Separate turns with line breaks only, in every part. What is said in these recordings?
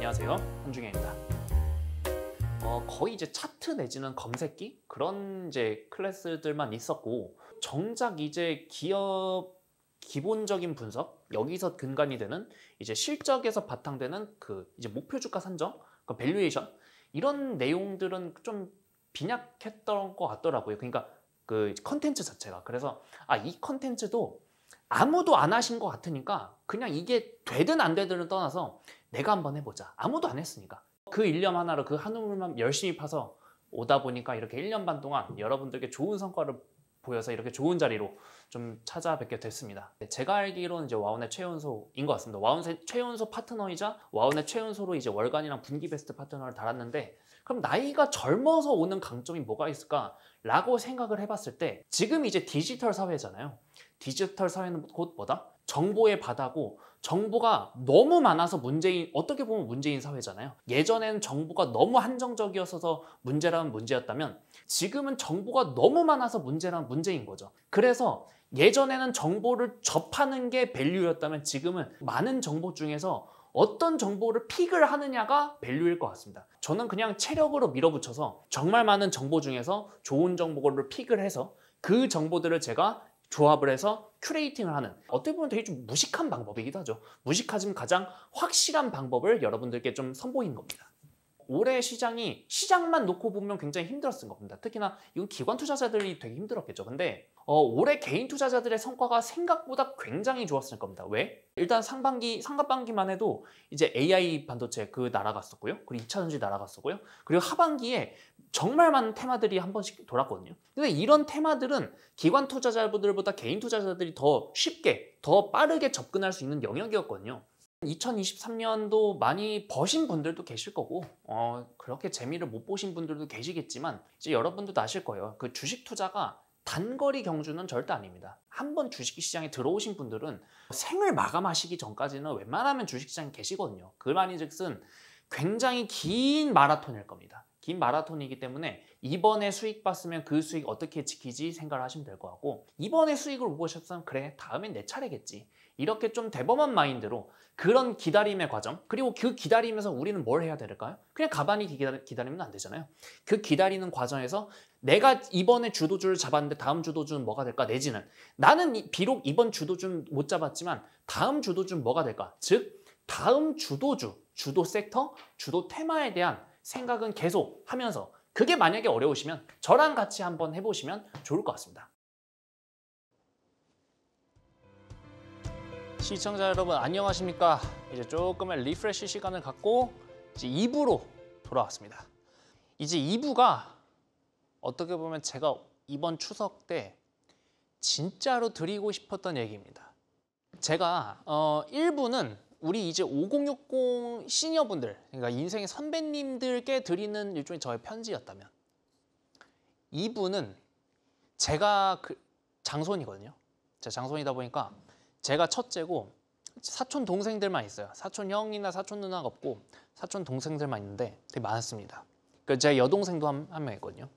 안녕하세요, 한중현입니다. 거의 이제 차트 내지는 검색기 그런 이제 클래스들만 있었고, 정작 이제 기업 기본적인 분석, 여기서 근간이 되는 이제 실적에서 바탕되는 그 이제 목표 주가 산정, 그 밸류에이션, 이런 내용들은 좀 빈약했던 것 같더라고요. 그러니까 그 컨텐츠 자체가. 그래서 이 컨텐츠도 아무도 안 하신 것 같으니까 그냥 이게 되든 안 되든을 떠나서 내가 한번 해보자. 아무도 안 했으니까. 그 일념 하나로 그 한 우물만 열심히 파서 오다 보니까 이렇게 1년 반 동안 여러분들께 좋은 성과를 보여서 이렇게 좋은 자리로 좀 찾아뵙게 됐습니다. 제가 알기로는 이제 와운의 최연소인 것 같습니다. 와운의 최연소 파트너이자 와운의 최연소로 이제 월간이랑 분기 베스트 파트너를 달았는데, 그럼 나이가 젊어서 오는 강점이 뭐가 있을까라고 생각을 해봤을 때, 지금 이제 디지털 사회잖아요. 디지털 사회는 곧 뭐다? 정보의 바다고, 정보가 너무 많아서 어떻게 보면 문제인 사회잖아요. 예전에는 정보가 너무 한정적이어서 문제라면 문제였다면, 지금은 정보가 너무 많아서 문제라면 문제인 거죠. 그래서 예전에는 정보를 접하는 게 밸류였다면, 지금은 많은 정보 중에서 어떤 정보를 픽을 하느냐가 밸류일 것 같습니다. 저는 그냥 체력으로 밀어붙여서 정말 많은 정보 중에서 좋은 정보를 픽을 해서 그 정보들을 제가 조합을 해서 큐레이팅을 하는, 어떻게 보면 되게 좀 무식한 방법이기도 하죠. 무식하지만 가장 확실한 방법을 여러분들께 좀 선보이는 겁니다. 올해 시장만 놓고 보면 굉장히 힘들었을 겁니다. 특히나 이건 기관 투자자들이 되게 힘들었겠죠. 근데 올해 개인 투자자들의 성과가 생각보다 굉장히 좋았을 겁니다. 왜? 일단 상반기만 해도 이제 AI 반도체 그 날아갔었고요. 그리고 2차 전지 날아갔었고요. 그리고 하반기에 정말 많은 테마들이 한 번씩 돌았거든요. 근데 이런 테마들은 기관 투자자들보다 개인 투자자들이 더 쉽게, 더 빠르게 접근할 수 있는 영역이었거든요. 2023년도 많이 버신 분들도 계실 거고, 그렇게 재미를 못 보신 분들도 계시겠지만, 이제 여러분들도 아실 거예요. 그 주식 투자가 단거리 경주는 절대 아닙니다. 한번 주식시장에 들어오신 분들은 생을 마감하시기 전까지는 웬만하면 주식시장에 계시거든요. 그 말인즉슨 굉장히 긴 마라톤일 겁니다. 긴 마라톤이기 때문에 이번에 수익 봤으면 그 수익 어떻게 지키지 생각을 하시면 될 것 같고, 이번에 수익을 못 보셨으면 그래, 다음엔 내 차례겠지, 이렇게 좀 대범한 마인드로 그런 기다림의 과정, 그리고 그 기다리면서 우리는 뭘 해야 될까요? 그냥 가만히 기다리면 안 되잖아요. 그 기다리는 과정에서 내가 이번에 주도주를 잡았는데 다음 주도주는 뭐가 될까? 내지는 나는 비록 이번 주도주는 못 잡았지만 다음 주도주는 뭐가 될까? 즉 다음 주도주, 주도 섹터, 주도 테마에 대한 생각은 계속 하면서, 그게 만약에 어려우시면 저랑 같이 한번 해보시면 좋을 것 같습니다. 시청자 여러분 안녕하십니까? 이제 조금의 리프레시 시간을 갖고 이제 2부로 돌아왔습니다. 이제 2부가 어떻게 보면 제가 이번 추석 때 진짜로 드리고 싶었던 얘기입니다. 제가 1부는 우리 이제 5060 시니어분들, 그러니까 인생의 선배님들께 드리는 일종의 저의 편지였다면, 2부는 제가 장손이거든요. 제가 장손이다 보니까 제가 첫째고 사촌 동생들만 있어요. 사촌 형이나 사촌 누나가 없고 사촌 동생들만 있는데 되게 많습니다. 그러니까 제 여동생도 한 명 있거든요.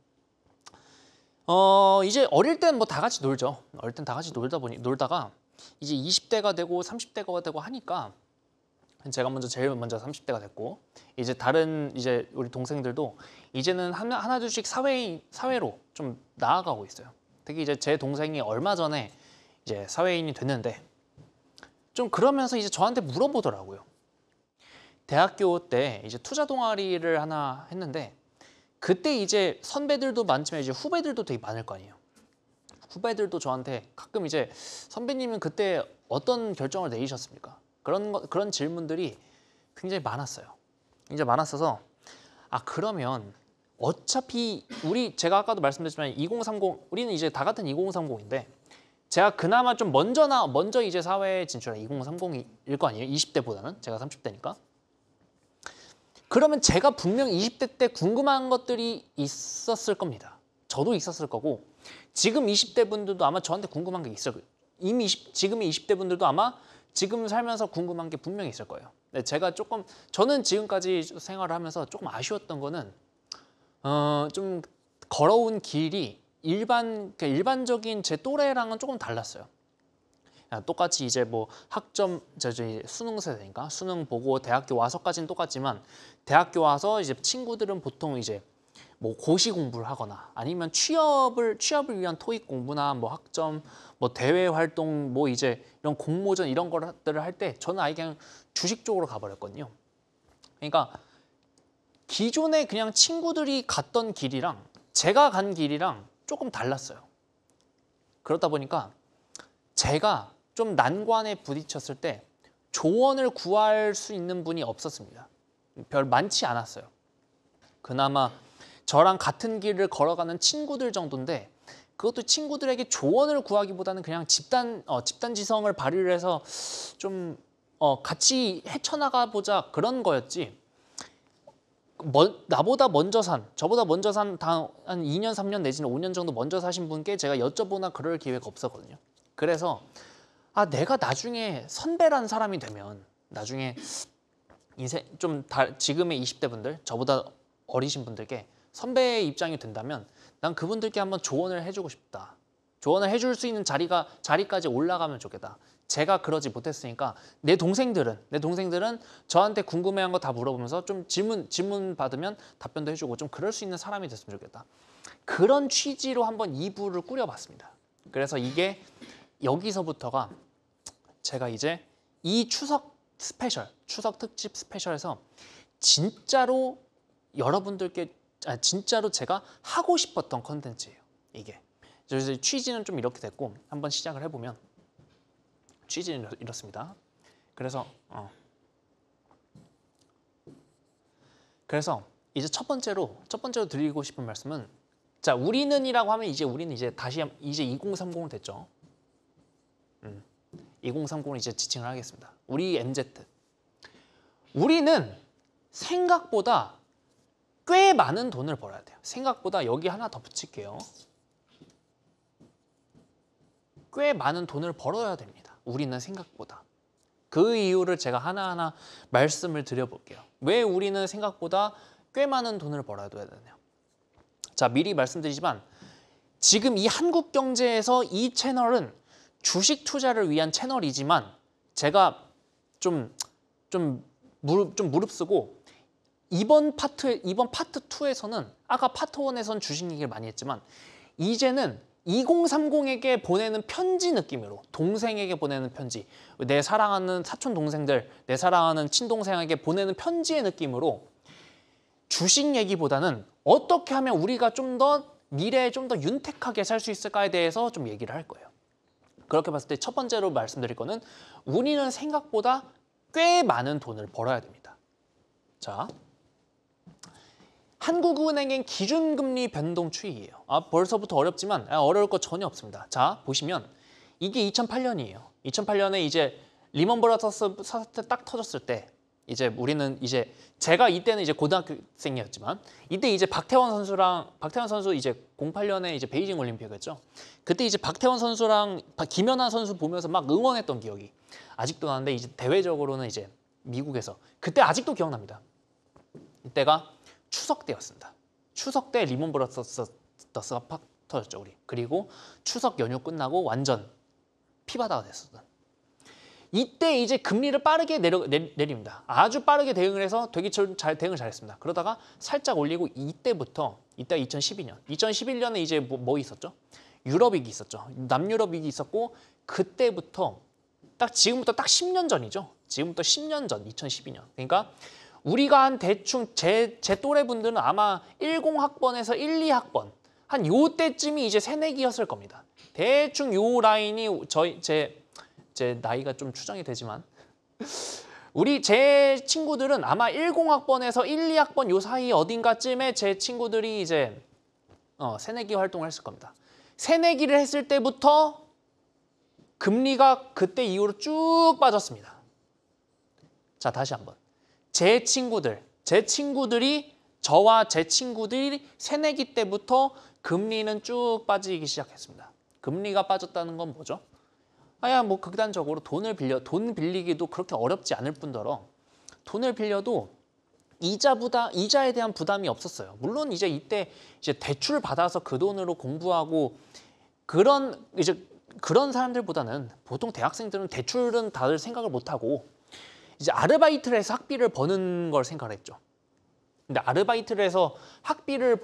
이제 어릴 땐 뭐 다 같이 놀죠. 어릴 땐 다 같이 놀다가 이제 20대가 되고 30대가 되고 하니까, 제가 제일 먼저 30대가 됐고, 이제 다른 이제 우리 동생들도 이제는 하나 둘씩 사회로 좀 나아가고 있어요. 특히 이제 제 동생이 얼마 전에 이제 사회인이 됐는데, 좀 그러면서 이제 저한테 물어보더라고요. 대학교 때 이제 투자 동아리를 하나 했는데, 그때 이제 선배들도 많지만 이제 후배들도 되게 많을 거 아니에요. 후배들도 저한테 가끔 이제 선배님은 그때 어떤 결정을 내리셨습니까? 그런 질문들이 굉장히 많았어요. 이제 많았어서 그러면 어차피 제가 아까도 말씀드렸지만 2030, 우리는 이제 다 같은 2030인데, 제가 그나마 좀 먼저 이제 사회에 진출한 2030일 거 아니에요? 20대보다는 제가 30대니까. 그러면 제가 분명 20대 때 궁금한 것들이 있었을 겁니다. 저도 있었을 거고, 지금 20대 분들도 아마 저한테 궁금한 게 있을 거예요. 지금의 20대 분들도 아마 지금 살면서 궁금한 게 분명히 있을 거예요. 근데 저는 지금까지 생활을 하면서 조금 아쉬웠던 거는, 좀 걸어온 길이 일반적인 제 또래랑은 조금 달랐어요. 똑같이 이제 뭐 학점 수능 세대니까 수능 보고 대학교 와서까지는 똑같지만 대학교 와서 이제 친구들은 보통 이제 뭐 고시 공부를 하거나 아니면 취업을 위한 토익 공부나 뭐 학점 뭐 대외 활동 뭐 이제 이런 공모전 이런 것들을 할 때 저는 아예 그냥 주식 쪽으로 가버렸거든요. 그러니까 기존에 그냥 친구들이 갔던 길이랑 제가 간 길이랑 조금 달랐어요. 그렇다 보니까 제가 좀 난관에 부딪혔을 때 조언을 구할 수 있는 분이 없었습니다. 별 많지 않았어요. 그나마 저랑 같은 길을 걸어가는 친구들 정도인데 그것도 친구들에게 조언을 구하기보다는 그냥 집단지성을 발휘를 해서 좀 같이 헤쳐나가 보자 그런 거였지. 나보다 먼저 저보다 먼저 한 2년, 3년 내지는 5년 정도 먼저 사신 분께 제가 여쭤보나 그럴 기회가 없었거든요. 그래서 내가 나중에 선배란 사람이 되면 나중에 인생 지금의 20대 분들, 저보다 어리신 분들께 선배의 입장이 된다면 난 그분들께 한번 조언을 해주고 싶다. 조언을 해줄 수 있는 자리까지 올라가면 좋겠다. 제가 그러지 못했으니까 내 동생들은 저한테 궁금해한 거 다 물어보면서 좀 질문 받으면 답변도 해주고 좀 그럴 수 있는 사람이 됐으면 좋겠다. 그런 취지로 한번 2부를 꾸려봤습니다. 그래서 이게 여기서부터가 제가 이제 이 추석 특집 스페셜에서 진짜로 여러분들께 진짜로 제가 하고 싶었던 컨텐츠예요. 이게. 그래서 취지는 좀 이렇게 됐고 한번 시작을 해보면 취지는 이렇습니다. 그래서 이제 첫 번째로 드리고 싶은 말씀은 자 우리는이라고 하면 우리는 이제 다시 이제 2030 됐죠. 2030을 이제 지칭을 하겠습니다. 우리 MZ. 우리는 생각보다 꽤 많은 돈을 벌어야 돼요. 생각보다 여기 하나 더 붙일게요. 꽤 많은 돈을 벌어야 됩니다. 우리는 생각보다. 그 이유를 제가 하나하나 말씀을 드려볼게요. 왜 우리는 생각보다 꽤 많은 돈을 벌어야 되나요? 자, 미리 말씀드리지만 지금 이 한국 경제에서 이 채널은 주식 투자를 위한 채널이지만 제가 좀 무릅쓰고 이번 파트 2에서는 아까 파트 1에서는 주식 얘기를 많이 했지만 이제는 2030에게 보내는 편지 느낌으로 동생에게 보내는 편지, 내 사랑하는 사촌 동생들, 내 사랑하는 친동생에게 보내는 편지의 느낌으로 주식 얘기보다는 어떻게 하면 우리가 좀 더 미래에 좀 더 윤택하게 살 수 있을까에 대해서 좀 얘기를 할 거예요. 그렇게 봤을 때 첫 번째로 말씀드릴 거는 우리는 생각보다 꽤 많은 돈을 벌어야 됩니다. 자, 한국은행의 기준금리 변동 추이예요. 벌써부터 어렵지만 어려울 거 전혀 없습니다. 자, 보시면 이게 2008년이에요. 2008년에 이제 리먼 브라더스 사태 딱 터졌을 때 이제 우리는 이제 제가 이때는 이제 고등학생이었지만 이때 이제 박태원 선수 이제 08년에 이제 베이징 올림픽이었죠. 그때 이제 박태원 선수랑 김연아 선수 보면서 막 응원했던 기억이 아직도 나는데 이제 대외적으로는 이제 미국에서 그때 아직도 기억납니다. 이때가 추석 때였습니다. 추석 때 리먼 브라더스가 팍 터졌죠, 우리. 그리고 추석 연휴 끝나고 완전 피바다가 됐었던. 이때 이제 금리를 빠르게 내립니다. 아주 빠르게 대응을 해서 되게 대응을 잘했습니다. 그러다가 살짝 올리고 이때가 2012년. 2011년에 이제 뭐 있었죠? 유럽 위기 있었죠. 남유럽 위기 있었고 그때부터 지금부터 딱 10년 전이죠. 지금부터 10년 전, 2012년. 그러니까 우리가 한 대충 제 또래 분들은 아마 10학번에서 1, 2학번 한 요때쯤이 이제 새내기였을 겁니다. 대충 요 라인이 제 나이가 좀 추정이 되지만 제 친구들은 아마 10학번에서 1, 2학번 요 사이 어딘가쯤에 제 친구들이 이제 새내기 활동을 했을 겁니다. 새내기를 했을 때부터 금리가 그때 이후로 쭉 빠졌습니다. 자, 다시 한번. 제 친구들이 저와 제 친구들이 새내기 때부터 금리는 쭉 빠지기 시작했습니다. 금리가 빠졌다는 건 뭐죠? 뭐 극단적으로 돈 빌리기도 그렇게 어렵지 않을 뿐더러 돈을 빌려도 이자에 대한 부담이 없었어요. 물론 이제 이때 이제 대출 받아서 그 돈으로 공부하고 그런 이제 그런 사람들보다는 보통 대학생들은 대출은 다들 생각을 못하고 이제 아르바이트를 해서 학비를 버는 걸 생각을 했죠. 근데 아르바이트를 해서 학비를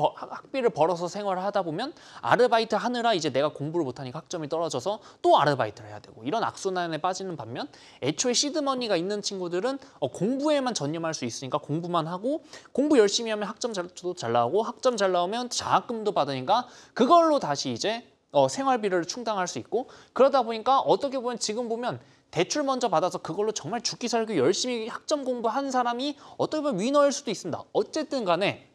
벌어서 생활을 하다 보면 아르바이트 하느라 이제 내가 공부를 못하니까 학점이 떨어져서 또 아르바이트를 해야 되고 이런 악순환에 빠지는 반면 애초에 시드머니가 있는 친구들은 공부에만 전념할 수 있으니까 공부만 하고 공부 열심히 하면 학점도 잘 나오고 학점 잘 나오면 장학금도 받으니까 그걸로 다시 이제 생활비를 충당할 수 있고 그러다 보니까 어떻게 보면 지금 보면 대출 먼저 받아서 그걸로 정말 죽기 살기 열심히 학점 공부한 사람이 어떻게 보면 위너일 수도 있습니다. 어쨌든 간에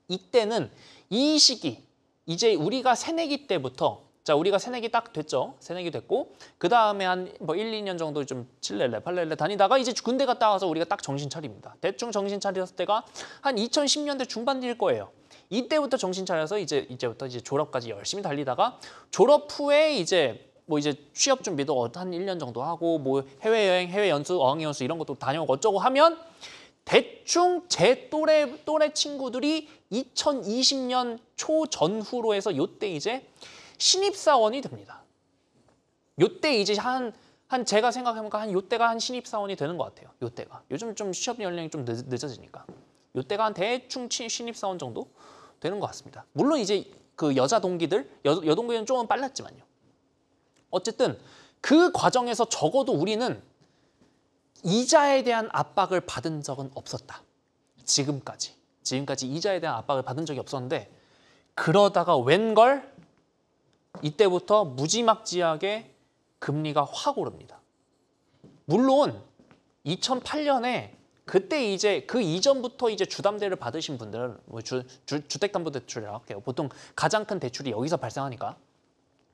이때는 이 시기 이제 우리가 새내기 때부터 자 우리가 새내기 딱 됐죠. 새내기 됐고 그 다음에 한 뭐 1, 2년 정도 좀 7렐레, 8렐레 다니다가 이제 군대 갔다 와서 우리가 딱 정신 차립니다. 대충 정신 차렸을 때가 한 2010년대 중반일 거예요. 이때부터 정신 차려서 이제부터 졸업까지 열심히 달리다가 졸업 후에 이제 취업 준비도 한 1년 정도 하고 뭐 해외여행, 해외 연수, 어학연수 이런 것도 다녀오고 어쩌고 하면 대충 제 또래 친구들이 2020년 초 전후로 해서 요때 이제 신입사원이 됩니다. 요때 이제 제가 생각해보니까 요때가 한 신입사원이 되는 것 같아요. 요때가. 요즘 좀 취업 연령이 좀 늦어지니까. 요때가 한 대충 신입사원 정도 되는 것 같습니다. 물론 이제 그 여자 동기들, 여동기는 조금 빨랐지만요. 어쨌든 그 과정에서 적어도 우리는 이자에 대한 압박을 받은 적은 없었다. 지금까지 이자에 대한 압박을 받은 적이 없었는데 그러다가 웬걸 이때부터 무지막지하게 금리가 확 오릅니다. 물론 2008년에 그때 이제 그 이전부터 이제 주담대를 받으신 분들은 주택담보대출이라고 할게요. 보통 가장 큰 대출이 여기서 발생하니까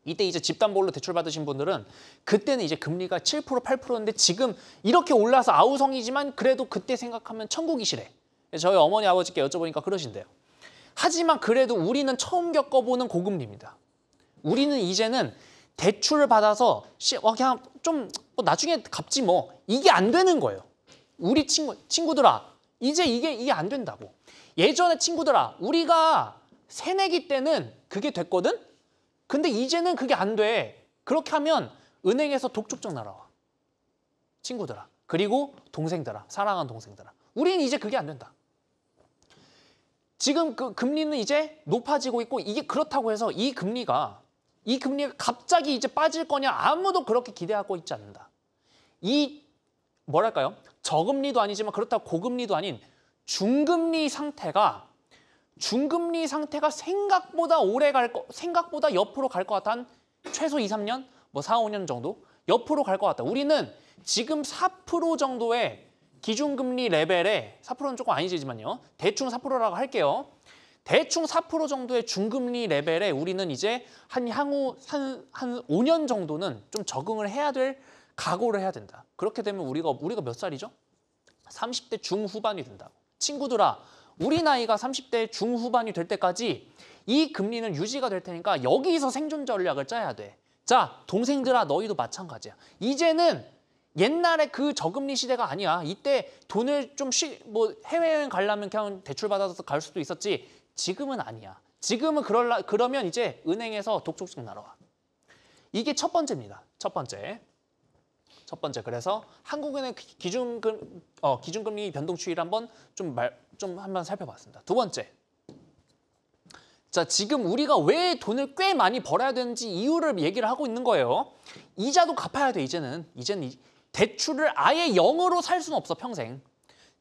이때 이제 집담보로 대출 받으신 분들은 그때는 이제 금리가 7%, 8%인데 지금 이렇게 올라서 아우성이지만 그래도 그때 생각하면 천국이시래. 저희 어머니 아버지께 여쭤보니까 그러신대요. 하지만 그래도 우리는 처음 겪어보는 고금리입니다. 우리는 이제는 대출을 받아서 그냥 좀 나중에 갚지 뭐 이게 안 되는 거예요. 우리 친구들아 이제 이게 안 된다고. 예전에 친구들아 우리가 새내기 때는 그게 됐거든? 근데 이제는 그게 안 돼. 그렇게 하면 은행에서 독촉장 날아와. 친구들아. 그리고 동생들아. 사랑하는 동생들아. 우리는 이제 그게 안 된다. 지금 그 금리는 이제 높아지고 있고 이게 그렇다고 해서 이 금리가 갑자기 이제 빠질 거냐 아무도 그렇게 기대하고 있지 않는다. 이 뭐랄까요? 저금리도 아니지만 그렇다고 고금리도 아닌 중금리 상태가 생각보다 옆으로 갈 것 같아. 한 최소 2, 3년? 뭐 4, 5년 정도? 옆으로 갈 것 같다. 우리는 지금 4% 정도의 기준금리 레벨에 4%는 조금 아니지만요. 대충 4%라고 할게요. 대충 4% 정도의 중금리 레벨에 우리는 이제 향후 한 5년 정도는 좀 적응을 해야 될 각오를 해야 된다. 그렇게 되면 우리가 몇 살이죠? 30대 중후반이 된다고. 친구들아, 우리 나이가 30대 중후반이 될 때까지 이 금리는 유지가 될 테니까 여기서 생존 전략을 짜야 돼. 자, 동생들아 너희도 마찬가지야. 이제는 옛날에 그 저금리 시대가 아니야. 이때 돈을 좀 해외여행 가려면 그냥 대출 받아서 갈 수도 있었지. 지금은 아니야. 지금은 그러면 이제 은행에서 독촉증 날아와. 이게 첫 번째입니다. 첫 번째. 그래서 한국은행 기준금리 변동 추이를 한번 한번 살펴봤습니다. 두 번째. 자, 지금 우리가 왜 돈을 꽤 많이 벌어야 되는지 이유를 얘기를 하고 있는 거예요. 이자도 갚아야 돼, 이제는 대출을 아예 0으로 살 수는 없어, 평생.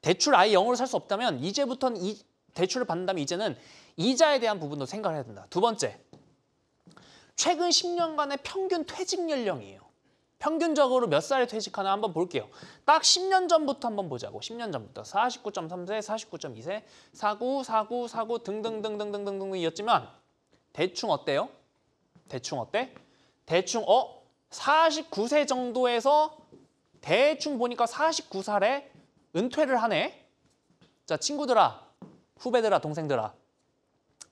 대출 아예 0으로 살 수 없다면 이제부터는 대출을 받는다면 이제는 이자에 대한 부분도 생각을 해야 된다. 두 번째. 최근 10년간의 평균 퇴직 연령이에요. 평균적으로 몇 살에 퇴직하나 한번 볼게요. 딱 10년 전부터 한번 보자고. 10년 전부터 49.3세, 49.2세, 49 등등등등등등이었지만 대충 어때요? 대충 어때? 대충 49세 정도에서 대충 보니까 49살에 은퇴를 하네. 자, 친구들아, 후배들아, 동생들아.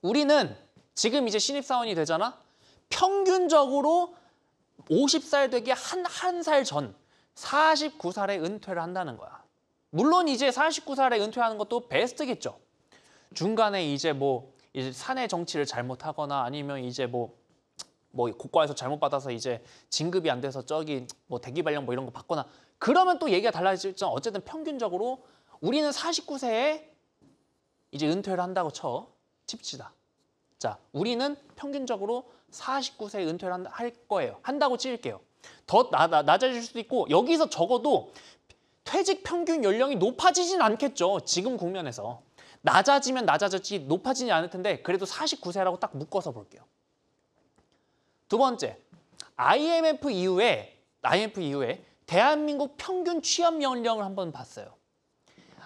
우리는 지금 이제 신입사원이 되잖아. 평균적으로 50살 되기 한 살 전 49살에 은퇴를 한다는 거야. 물론 이제 49살에 은퇴하는 것도 베스트겠죠. 중간에 이제 이제 사내 정치를 잘못하거나 아니면 이제 뭐 고과에서 잘못 받아서 이제 진급이 안 돼서 저기 뭐 대기 발령 뭐 이런 거 받거나 그러면 또 얘기가 달라지죠. 어쨌든 평균적으로 우리는 49세에 이제 은퇴를 한다고 칩시다. 자, 우리는 평균적으로 49세에 은퇴를 할 거예요. 한다고 칠게요. 더 낮아질 수도 있고 여기서 적어도 퇴직 평균 연령이 높아지진 않겠죠. 지금 국면에서. 낮아지면 낮아졌지 높아지지 않을 텐데 그래도 49세라고 딱 묶어서 볼게요. 두 번째, IMF 이후에 대한민국 평균 취업 연령을 한번 봤어요.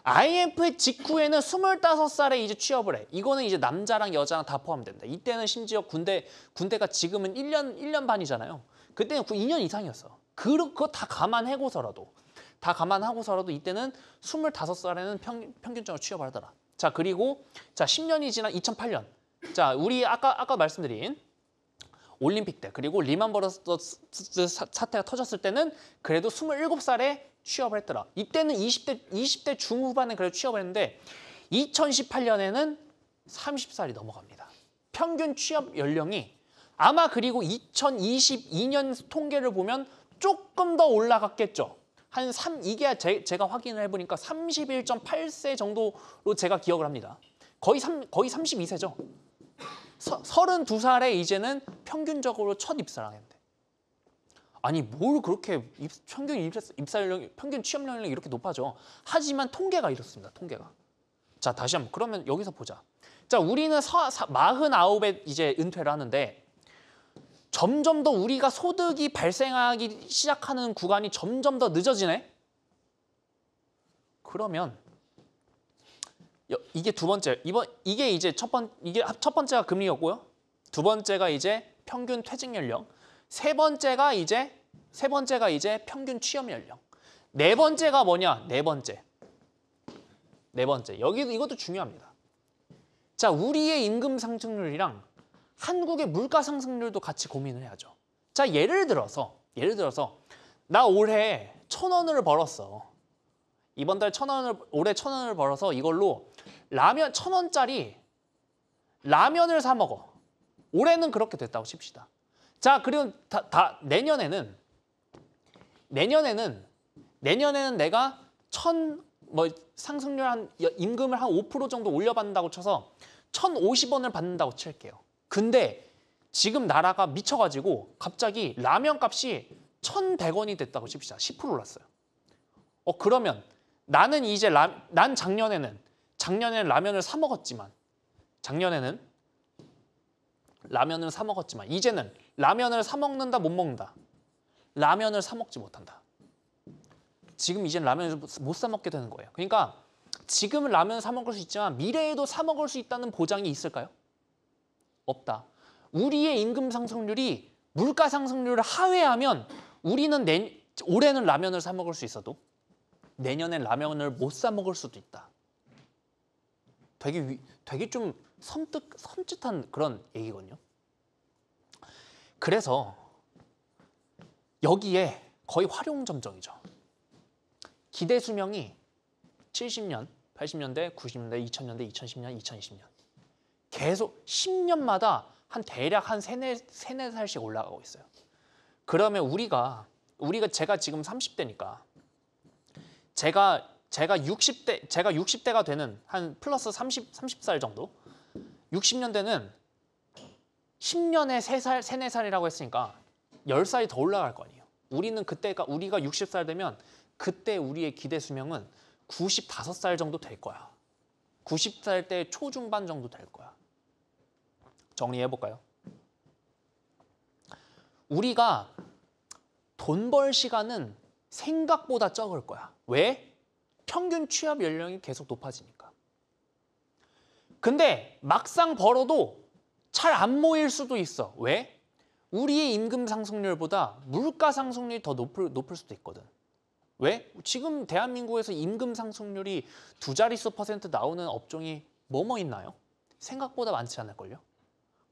IMF 직후에는 25살에 이제 취업을 해. 이거는 이제 남자랑 여자랑 다 포함된다. 이때는 심지어 군대가 지금은 1년 반이잖아요. 그때는 2년 이상이었어. 그거 다 감안하고서라도 이때는 25살에는 평균적으로 취업을 하더라. 자, 그리고 자 10년이 지난 2008년. 자, 우리 아까 말씀드린 올림픽 때 그리고 리만 브러더스 사태가 터졌을 때는 그래도 27살에 취업을 했더라. 이때는 20대 중후반에 그래도 취업을 했는데 2018년에는 30살이 넘어갑니다. 평균 취업 연령이 아마 그리고 2022년 통계를 보면 조금 더 올라갔겠죠. 이게 제가 확인을 해보니까 31.8세 정도로 제가 기억을 합니다. 거의 32세죠. 32살에 이제는 평균적으로 첫 입사를 하는데. 아니 뭘 그렇게 평균 취업 연령이 이렇게 높아져. 하지만 통계가 이렇습니다. 통계가. 자, 다시 한번 그러면 여기서 보자. 자, 우리는 49에 이제 은퇴를 하는데 점점 더 우리가 소득이 발생하기 시작하는 구간이 점점 더 늦어지네. 그러면 이게 두 번째. 이게 이제 첫 번째가 금리였고요. 두 번째가 이제 평균 퇴직 연령. 세 번째가 이제 평균 취업 연령. 네 번째가 뭐냐? 네 번째. 이것도 중요합니다. 자, 우리의 임금 상승률이랑 한국의 물가 상승률도 같이 고민을 해야죠. 자, 예를 들어서 나 올해 1,000원을 벌었어. 이번 달 올해 1,000원을 벌어서 이걸로 라면 1,000원짜리 라면을 사 먹어. 올해는 그렇게 됐다고 칩시다. 자, 그리고 내년에는 내가 상승률 임금을 한 5% 정도 올려받는다고 쳐서 1,050원을 받는다고 칠게요. 근데 지금 나라가 미쳐가지고 갑자기 라면 값이 1,100원이 됐다고 칩시다. 10% 올랐어요. 그러면 나는 이제 난 작년에는 라면을 사 먹었지만 이제는 라면을 사 먹는다 못 먹는다. 라면을 사 먹지 못한다. 지금 이제는 라면을 못 사 먹게 되는 거예요. 그러니까 지금은 라면을 사 먹을 수 있지만 미래에도 사 먹을 수 있다는 보장이 있을까요? 없다. 우리의 임금 상승률이 물가 상승률을 하회하면 우리는 올해는 라면을 사 먹을 수 있어도 내년엔 라면을 못 사 먹을 수도 있다. 되게 좀 섬찟한 그런 얘기거든요. 그래서 여기에 거의 활용점정이죠. 기대 수명이 70년, 80년대, 90년대, 2000년대, 2010년, 2020년 계속 10년마다 대략 한 3, 4살씩 올라가고 있어요. 그러면 제가 지금 30대니까 제가 60대가 되는 한 플러스 30살 정도 60년대는 10년에 3살, 3, 4살이라고 했으니까 10살이 더 올라갈 거 아니에요. 우리가 60살 되면 그때 우리의 기대 수명은 95살 정도 될 거야. 90살 때 초중반 정도 될 거야. 정리해 볼까요? 우리가 돈 벌 시간은 생각보다 적을 거야. 왜? 평균 취업 연령이 계속 높아지니까. 근데 막상 벌어도 잘 안 모일 수도 있어. 왜? 우리의 임금 상승률보다 물가 상승률이 더 높을 수도 있거든. 왜? 지금 대한민국에서 임금 상승률이 2자릿수 % 나오는 업종이 뭐뭐 있나요? 생각보다 많지 않을걸요?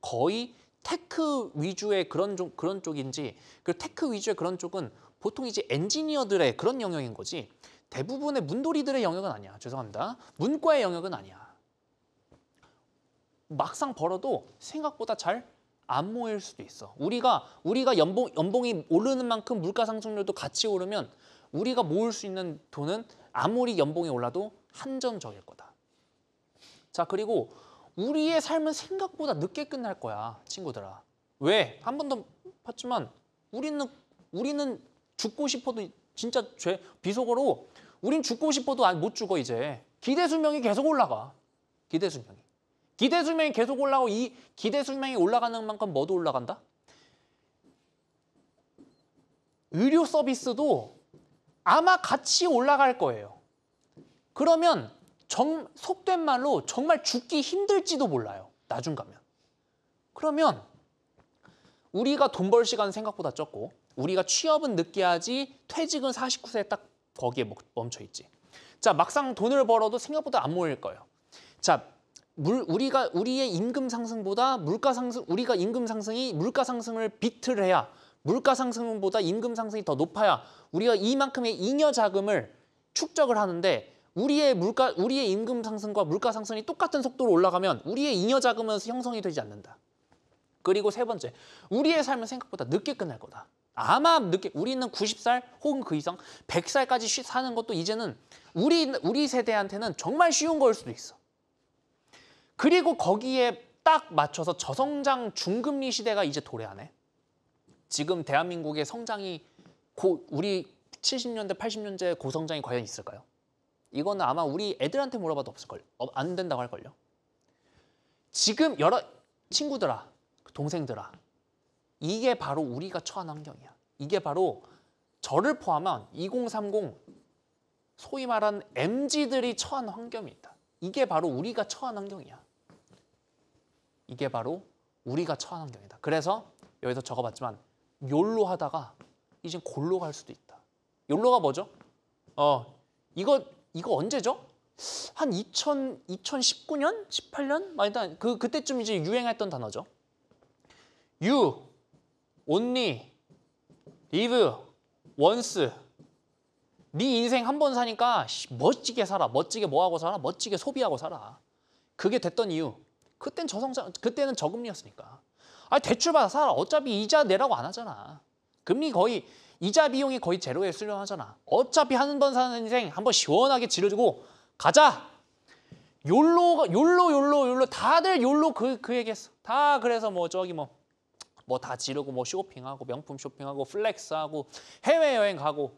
거의 테크 위주의 그런 쪽인지, 그 테크 위주의 그런 쪽은 보통 이제 엔지니어들의 그런 영역인 거지 대부분의 문돌이들의 영역은 아니야. 죄송합니다. 문과의 영역은 아니야. 막상 벌어도 생각보다 잘 안 모일 수도 있어. 우리가 연봉이 오르는 만큼 물가 상승률도 같이 오르면 우리가 모을 수 있는 돈은 아무리 연봉이 올라도 한정적일 거다. 자, 그리고 우리의 삶은 생각보다 늦게 끝날 거야, 친구들아. 왜? 한 번도 봤지만 우리는 죽고 싶어도 진짜 비속어로 우린 죽고 싶어도 못 죽어 이제. 기대 수명이 계속 올라가. 기대 수명이 계속 올라가고 이 기대 수명이 올라가는 만큼 뭐도 올라간다? 의료 서비스도 아마 같이 올라갈 거예요. 그러면 속된 말로 정말 죽기 힘들지도 몰라요. 나중 가면. 그러면 우리가 돈 벌 시간은 생각보다 적고 우리가 취업은 늦게 하지 퇴직은 49세에 딱 거기에 멈춰 있지. 자, 막상 돈을 벌어도 생각보다 안 모일 거예요. 자, 우리의 임금 상승보다 우리가 임금 상승이 물가 상승을 비트를 해야 물가 상승보다 임금 상승이 더 높아야 우리가 이만큼의 잉여 자금을 축적을 하는데 우리의 임금 상승과 물가 상승이 똑같은 속도로 올라가면 우리의 잉여 자금은 형성이 되지 않는다. 그리고 세 번째, 우리의 삶은 생각보다 늦게 끝날 거다. 아마 늦게, 우리는 90살 혹은 그 이상 100살까지 사는 것도 이제는 우리 세대한테는 정말 쉬운 거일 수도 있어. 그리고 거기에 딱 맞춰서 저성장 중금리 시대가 이제 도래하네. 지금 대한민국의 성장이 우리 70년대, 80년대 고성장이 과연 있을까요? 이거는 아마 우리 애들한테 물어봐도 없을걸요. 안 된다고 할걸요. 지금 여러 친구들아, 동생들아, 이게 바로 우리가 처한 환경이야. 이게 바로 저를 포함한 2030 소위 말하는 MZ들이 처한 환경이다. 이게 바로 우리가 처한 환경이야. 이게 바로 우리가 처한 환경이다. 그래서 여기서 적어봤지만 욜로 하다가 이제 골로 갈 수도 있다. 욜로가 뭐죠? 이거 언제죠? 한 2019년? 18년? 일단 그때쯤 이제 유행했던 단어죠. You, only, live, once. 네 인생 한 번 사니까 멋지게 살아. 멋지게 뭐하고 살아? 멋지게 소비하고 살아. 그게 됐던 이유. 그때는 저금리였으니까. 대출 받아 살아. 어차피 이자 내라고 안 하잖아. 금리 거의 이자 비용이 거의 제로에 수렴하잖아. 어차피 한 번 사는 인생 한 번 시원하게 지르주고 가자. 욜로 다들 욜로 그 얘기했어. 다 그래서 뭐 다 지르고 뭐 쇼핑하고 명품 쇼핑하고 플렉스하고 해외여행 가고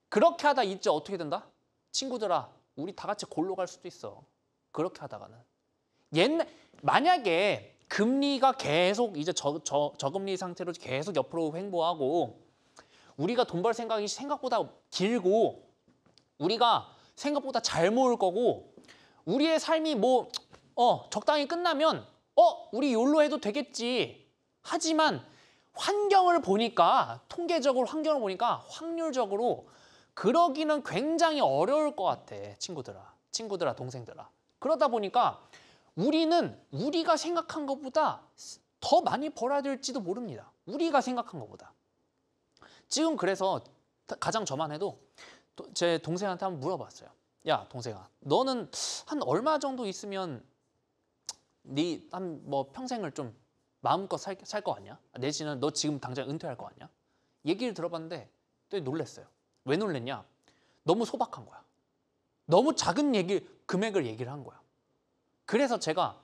그렇게 하다 이제 어떻게 된다? 친구들아, 우리 다 같이 골로 갈 수도 있어. 그렇게 하다가는 만약에 금리가 계속 이제 저금리 상태로 계속 옆으로 횡보하고 우리가 돈 벌 생각이 생각보다 길고 우리가 생각보다 잘 모을 거고 우리의 삶이 적당히 끝나면 우리 욜로 해도 되겠지. 하지만 환경을 보니까 통계적으로 환경을 보니까 확률적으로 그러기는 굉장히 어려울 것 같아. 친구들아, 동생들아. 그러다 보니까 우리가 생각한 것보다 더 많이 벌어야 될지도 모릅니다. 우리가 생각한 것보다. 지금 그래서 가장 저만 해도 제 동생한테 한번 물어봤어요. 야, 동생아, 너는 한 얼마 정도 있으면 네 한 평생을 좀 마음껏 살 거 같냐? 내지는 너 지금 당장 은퇴할 거 같냐? 얘기를 들어봤는데 또 놀랬어요. 왜 놀랬냐? 너무 소박한 거야. 너무 작은 금액을 얘기를 한 거야. 그래서 제가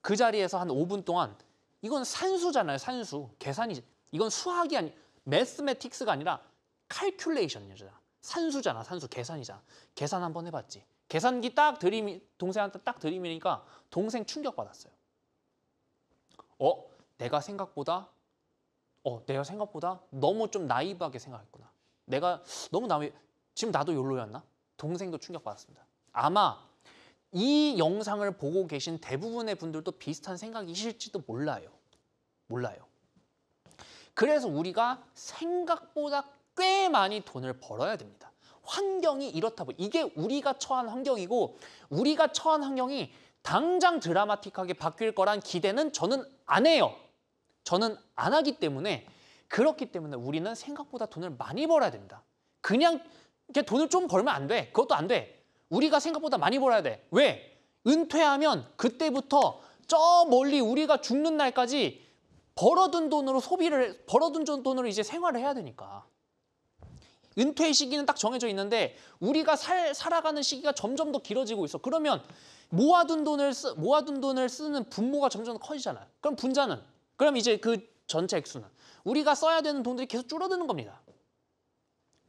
그 자리에서 한 5분 동안 이건 산수잖아요. 산수. 계산이. 이건 수학이 매스매틱스가 아니라 칼큘레이션이잖아. 산수잖아. 산수. 계산이잖아. 계산 한번 해봤지. 계산기 동생한테 딱 들이미니까 동생 충격받았어요. 내가 생각보다 너무 좀 나이브하게 생각했구나. 내가 너무 지금 나도 욜로였나? 동생도 충격받았습니다. 아마 이 영상을 보고 계신 대부분의 분들도 비슷한 생각이실지도 몰라요. 그래서 우리가 생각보다 꽤 많이 돈을 벌어야 됩니다. 환경이 이렇다 보니 이게 우리가 처한 환경이고 우리가 처한 환경이 당장 드라마틱하게 바뀔 거란 기대는 저는 안 해요. 저는 안 하기 때문에 그렇기 때문에 우리는 생각보다 돈을 많이 벌어야 됩니다. 그냥 이렇게 돈을 좀 벌면 안 돼. 그것도 안 돼. 우리가 생각보다 많이 벌어야 돼. 왜? 은퇴하면 그때부터 저 멀리 우리가 죽는 날까지 벌어둔 돈으로 이제 생활을 해야 되니까. 은퇴 시기는 딱 정해져 있는데 우리가 살아가는 시기가 점점 더 길어지고 있어. 그러면 모아둔 돈을 쓰는 분모가 점점 더 커지잖아요. 그럼 분자는, 그럼 이제 그 전체 액수는 우리가 써야 되는 돈들이 계속 줄어드는 겁니다.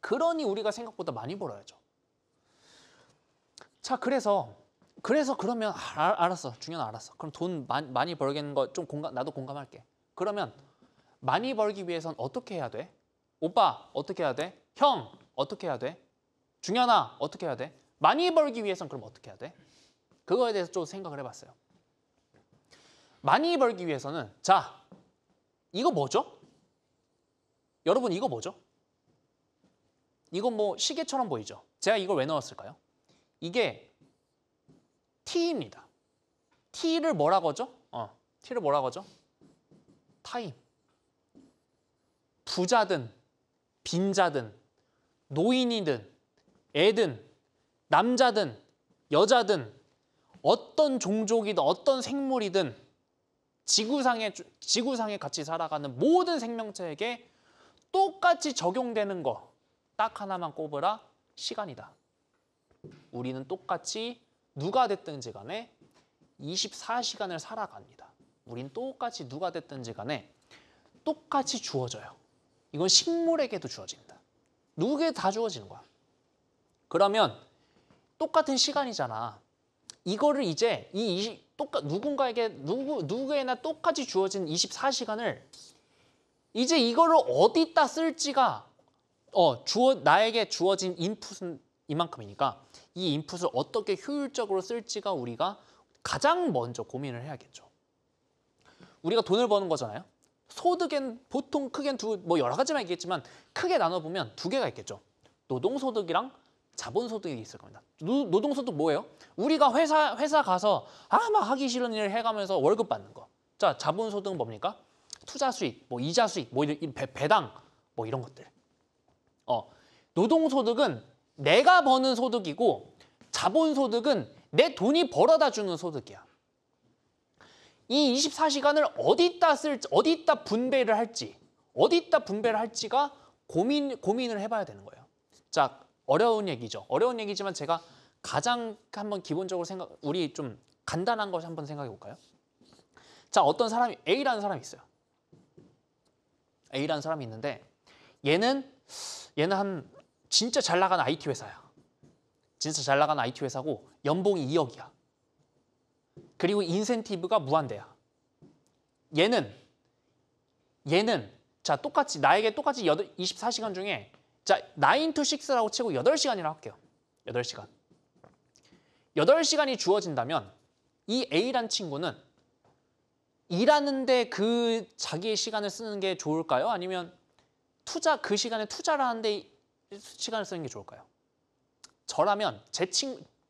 그러니 우리가 생각보다 많이 벌어야죠. 자, 그래서 그러면 알았어, 중요한 알았어. 그럼 돈 많이 벌겠는 거 좀 나도 공감할게. 그러면 많이 벌기 위해선 어떻게 해야 돼? 오빠 어떻게 해야 돼? 형 어떻게 해야 돼? 중현아 어떻게 해야 돼? 많이 벌기 위해선 그럼 어떻게 해야 돼? 그거에 대해서 좀 생각을 해봤어요. 많이 벌기 위해서는, 자, 이거 뭐죠? 여러분, 이거 뭐죠? 이건 뭐 시계처럼 보이죠? 제가 이걸 왜 넣었을까요? 이게 T입니다. T를 뭐라고 하죠? T를 뭐라고 하죠? 타임. 부자든 빈자든 노인이든 애든 남자든 여자든 어떤 종족이든 어떤 생물이든 지구상에 같이 살아가는 모든 생명체에게 똑같이 적용되는 거 딱 하나만 꼽으라. 시간이다. 우리는 똑같이 누가 됐든지 간에 24시간을 살아갑니다. 우린 똑같이 누가 됐든지 간에 똑같이 주어져요. 이건 식물에게도 주어집니다. 누구에게 다 주어지는 거야. 그러면 똑같은 시간이잖아. 이거를 이제 누구에게나 똑같이 주어진 24시간을 이제 이거를 어디다 쓸지가 나에게 주어진 인풋은 이만큼이니까 이 인풋을 어떻게 효율적으로 쓸지가 우리가 가장 먼저 고민을 해야겠죠. 우리가 돈을 버는 거잖아요. 소득엔 보통 크게 뭐 여러 가지만 있겠지만 크게 나눠보면 두 개가 있겠죠. 노동소득이랑 자본소득이 있을 겁니다. 노동소득 뭐예요? 우리가 회사 가서 막 하기 싫은 일을 해가면서 월급 받는 거. 자, 자본소득은 뭡니까? 투자 수익, 뭐 이자 수익, 뭐 배당, 뭐 이런 것들. 노동소득은 내가 버는 소득이고 자본소득은 내 돈이 벌어다 주는 소득이야. 이 24시간을 어디다 분배를 할지가 고민을 해봐야 되는 거예요. 자, 어려운 얘기죠. 어려운 얘기지만 제가 가장 한번 기본적으로 우리 좀 간단한 걸 한번 생각해 볼까요? 자, 어떤 사람이 A라는 사람이 있어요. A라는 사람이 있는데 얘는 한 진짜 잘 나가는 IT 회사야. 진짜 잘 나가는 IT 회사고 연봉이 2억이야. 그리고 인센티브가 무한대야. 얘는 자, 나에게 똑같이 24시간 중에 자, 9 to 6라고 치고 8시간이라고 할게요. 8시간. 8시간이 주어진다면 이 A란 친구는 일하는데 그 자기의 시간을 쓰는 게 좋을까요? 아니면 그 시간에 투자를 하는데 시간을 쓰는 게 좋을까요? 저라면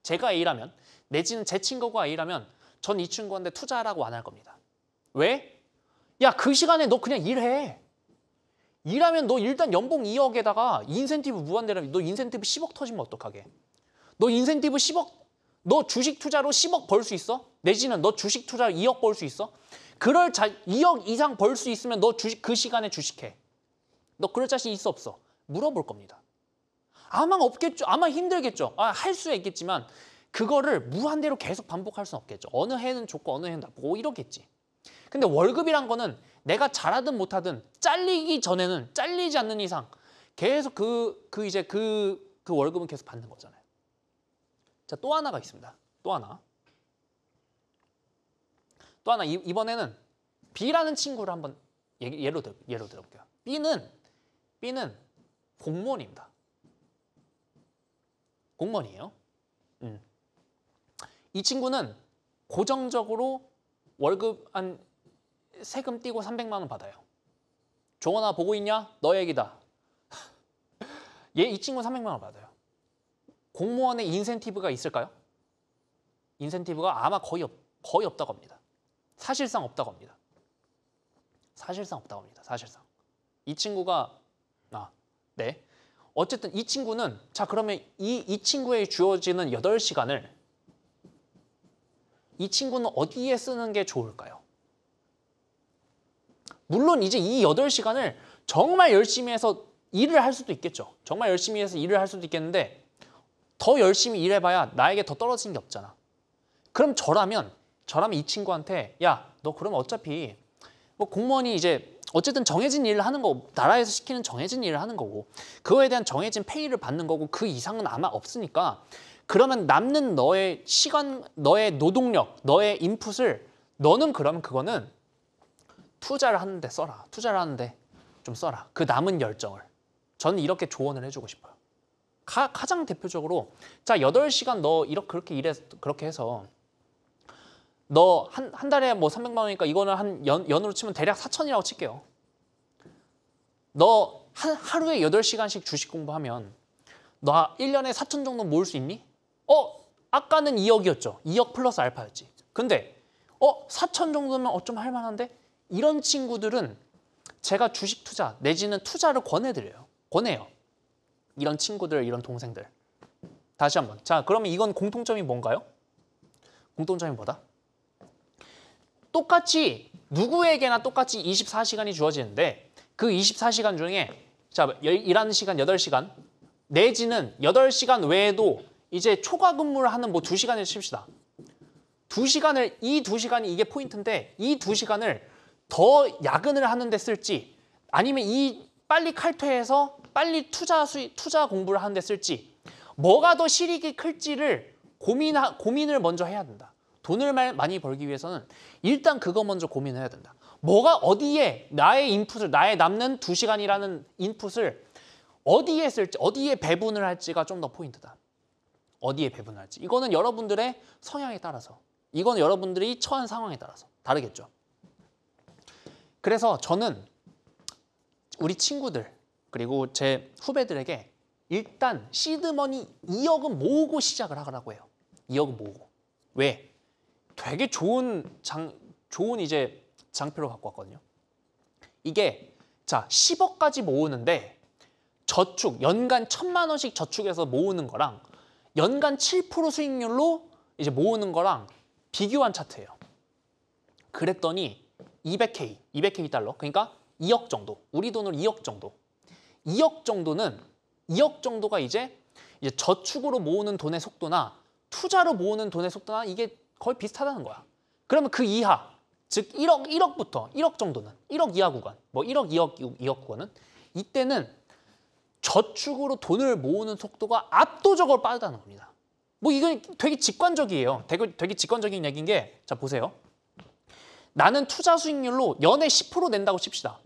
제가 A라면 내지는 제 친구가 A라면 전 이 친구한테 투자라고 안 할 겁니다. 왜? 야, 그 시간에 너 그냥 일해. 일하면 너 일단 연봉 2억에다가 인센티브 무한대라면 너 인센티브 10억 터지면 어떡하게? 너 인센티브 10억, 너 주식 투자로 10억 벌 수 있어? 내지는 너 주식 투자로 2억 벌 수 있어? 2억 이상 벌 수 있으면 너 그 시간에 주식해. 너 그럴 자신 있어 없어? 물어볼 겁니다. 아마 없겠죠. 아마 힘들겠죠. 할 수 있겠지만 그거를 무한대로 계속 반복할 수는 없겠죠. 어느 해는 좋고 어느 해는 나쁘고 이러겠지. 근데 월급이란 거는 내가 잘하든 못하든 잘리지 않는 이상 계속 그 월급은 계속 받는 거잖아요. 자, 또 하나가 있습니다. 또 하나 이번에는 B라는 친구를 한번 예로 들어볼게요. B는 공무원입니다. 공무원이에요. 이 친구는 고정적으로 월급 세금 떼고 300만 원 받아요. 종원아 보고 있냐? 너 얘기다. 이 친구는 300만 원 받아요. 공무원의 인센티브가 있을까요? 인센티브가 아마 거의 없다고 합니다. 사실상 없다고 합니다. 사실상. 이 친구가 네. 어쨌든 이 친구는 자, 그러면 이 친구에 주어지는 8시간을 이 친구는 어디에 쓰는 게 좋을까요? 물론 이제 이 8시간을 정말 열심히 해서 일을 할 수도 있겠죠. 정말 열심히 해서 일을 할 수도 있겠는데 더 열심히 일해봐야 나에게 더 떨어지는 게 없잖아. 그럼 저라면 이 친구한테 야, 너 그럼 어차피 뭐 공무원이 이제 어쨌든 정해진 일을 하는 거고 나라에서 시키는 정해진 일을 하는 거고 그거에 대한 정해진 페이를 받는 거고 그 이상은 아마 없으니까 그러면 남는 너의 시간, 너의 노동력, 너의 인풋을 너는 그러면 그거는 투자를 하는데 써라. 투자를 하는데 좀 써라. 그 남은 열정을. 저는 이렇게 조언을 해주고 싶어요. 가장 대표적으로 자 8시간 너 그렇게 해서 너 한 달에 뭐 300만 원이니까 이거는 한 연으로 치면 대략 4천이라고 칠게요. 너 하루에 8시간씩 주식 공부하면 너 1년에 4천 정도 모을 수 있니? 아까는 2억이었죠. 2억 플러스 알파였지. 근데 4천 정도면 좀 할만한데? 이런 친구들은 제가 주식 투자 내지는 투자를 권해요. 이런 친구들, 이런 동생들. 다시 한번. 자, 그러면 이건 공통점이 뭔가요? 공통점이 뭐다? 누구에게나 똑같이 24시간이 주어지는데 그 24시간 중에 자, 일하는 시간 8시간 내지는 8시간 외에도 이제 초과 근무를 하는 뭐 2시간을 칩시다. 이 2시간이 이게 포인트인데 이 2시간을 더 야근을 하는 데 쓸지 아니면 빨리 칼퇴해서 빨리 투자 공부를 하는 데 쓸지 뭐가 더 실익이 클지를 고민을 먼저 해야 된다. 돈을 많이 벌기 위해서는 일단 그거 먼저 고민해야 된다. 뭐가 어디에 나의 남는 2시간이라는 인풋을 어디에 쓸지, 어디에 배분을 할지가 좀 더 포인트다. 어디에 배분을 할지. 이거는 여러분들의 성향에 따라서, 이거는 여러분들이 처한 상황에 따라서 다르겠죠. 그래서 저는 우리 친구들 그리고 제 후배들에게 일단 시드머니 2억은 모으고 시작을 하라고 해요. 2억은 모으고. 왜? 되게 좋은 이제 장표를 갖고 왔거든요. 이게 자 10억까지 모으는데 연간 1,000만 원씩 저축해서 모으는 거랑 연간 7% 수익률로 이제 모으는 거랑 비교한 차트예요. 그랬더니 200K 달러, 그러니까 2억 정도, 우리 돈으로 2억 정도. 2억 정도가 이제 저축으로 모으는 돈의 속도나 투자로 모으는 돈의 속도나 이게 거의 비슷하다는 거야. 그러면 그 이하, 즉 1억부터 1억 정도는, 1억 이하 구간, 뭐 1억, 2억 구간은 이때는 저축으로 돈을 모으는 속도가 압도적으로 빠르다는 겁니다. 뭐 이건 되게 직관적이에요. 되게 직관적인 얘기인 게, 자 보세요. 나는 투자 수익률로 연에 10% 낸다고 칩시다.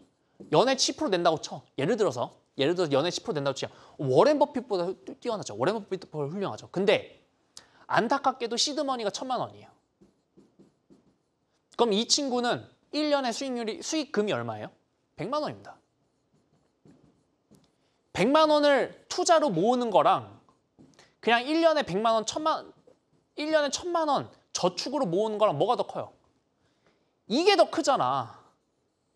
연에 10% 낸다고 쳐. 예를 들어서 연에 10% 낸다고 치자. 워렌 버핏보다 뛰어나죠. 워렌 버핏보다 훌륭하죠. 근데 안타깝게도 시드머니가 1,000만 원이에요. 그럼 이 친구는 1년에 수익금이 얼마예요? 100만 원입니다. 100만 원을 투자로 모으는 거랑 그냥 1년에 100만 원, 1년에 1,000만 원 저축으로 모으는 거랑 뭐가 더 커요? 이게 더 크잖아.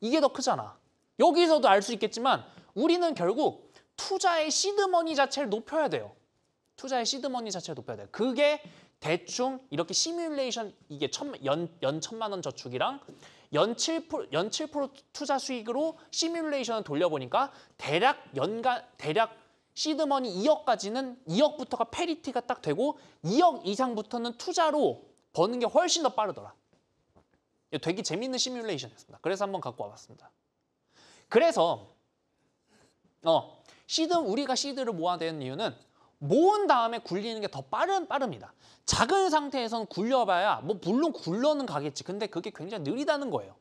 이게 더 크잖아. 여기서도 알 수 있겠지만 우리는 결국 투자의 시드머니 자체를 높여야 돼요. 투자의 시드머니 자체를 높여야 돼요. 그게 대충 이렇게 시뮬레이션, 이게 연 1,000만 원 저축이랑 연 7% 투자 수익으로 시뮬레이션을 돌려보니까 대략 시드머니 2억까지는 2억부터가 패리티가 딱 되고 2억 이상부터는 투자로 버는 게 훨씬 더 빠르더라. 되게 재밌는 시뮬레이션이었습니다. 그래서 한번 갖고 와봤습니다. 그래서 우리가 시드를 모아야 되는 이유는 모은 다음에 굴리는 게 더 빠릅니다. 작은 상태에서는 굴려봐야 뭐 물론 굴러는 가겠지. 근데 그게 굉장히 느리다는 거예요.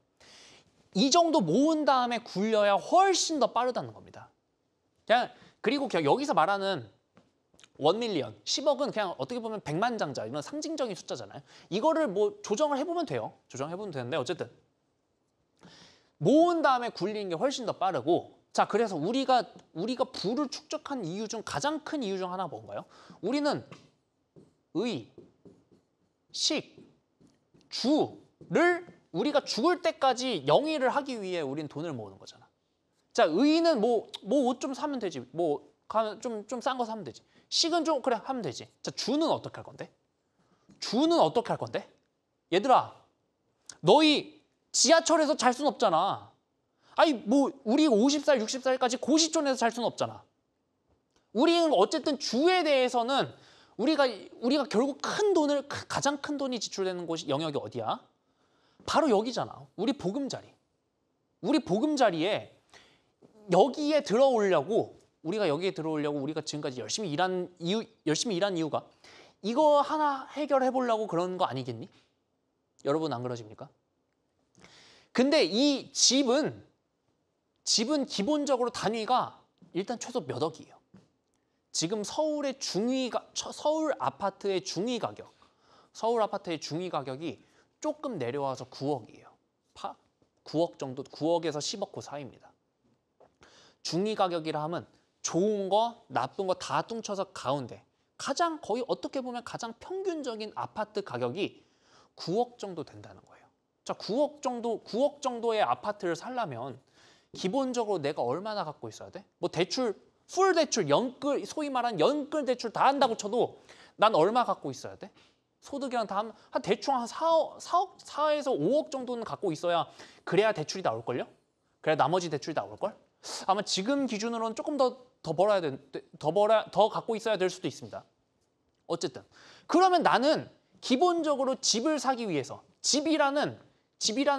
이 정도 모은 다음에 굴려야 훨씬 더 빠르다는 겁니다. 그리고 여기서 말하는 1밀리언, 10억은 그냥 어떻게 보면 백만장자, 이런 상징적인 숫자잖아요. 이거를 뭐 조정을 해보면 돼요. 조정해보면 되는데 어쨌든 모은 다음에 굴리는 게 훨씬 더 빠르고, 자 그래서 우리가 부를 축적한 이유 중 가장 큰 이유 중 하나가 뭔가요? 우리는 의, 식, 주를 우리가 죽을 때까지 영위를 하기 위해 우리는 돈을 모으는 거잖아. 자 의는 뭐 옷 좀 사면 되지. 뭐 좀 싼 거 사면 되지. 식은 좀 그래 하면 되지. 자 주는 어떻게 할 건데? 주는 어떻게 할 건데? 얘들아, 너희 지하철에서 잘 순 없잖아. 아니 뭐 우리 50살, 60살까지 고시촌에서 살 수는 없잖아. 우리는 어쨌든 주에 대해서는 우리가 결국 큰 돈을 가장 큰 돈이 지출되는 곳이 영역이 어디야? 바로 여기잖아. 우리 보금자리. 우리 보금자리에 여기에 들어오려고 우리가 지금까지 열심히 일한 이유가 이거 하나 해결해 보려고 그런 거 아니겠니? 여러분 안 그러십니까? 근데 이 집은 기본적으로 단위가 일단 최소 몇 억이에요. 지금 서울 아파트의 중위 가격이 조금 내려와서 9억이에요. 9억 정도, 9억에서 10억 그 사이입니다. 중위 가격이라 하면 좋은 거, 나쁜 거 다 뚱쳐서 가운데 거의 어떻게 보면 가장 평균적인 아파트 가격이 9억 정도 된다는 거예요. 자, 9억 정도의 아파트를 살려면 기본적으로 내가 얼마나 갖고 있어야 돼? 뭐 대출, 풀 대출, 소위 말하는 연끌 대출 다 한다고 쳐도 난 얼마 갖고 있어야 돼? 소득이랑 다 한 대충 한 4에서 5억 정도는 갖고 있어야 그래야 대출이 나올걸요? 그래야 나머지 대출이 나올걸? 아마 지금 기준으로는 조금 더 갖고 있어야 될 수도 있습니다. 어쨌든 그러면 나는 기본적으로 집을 사기 위해서 집이라는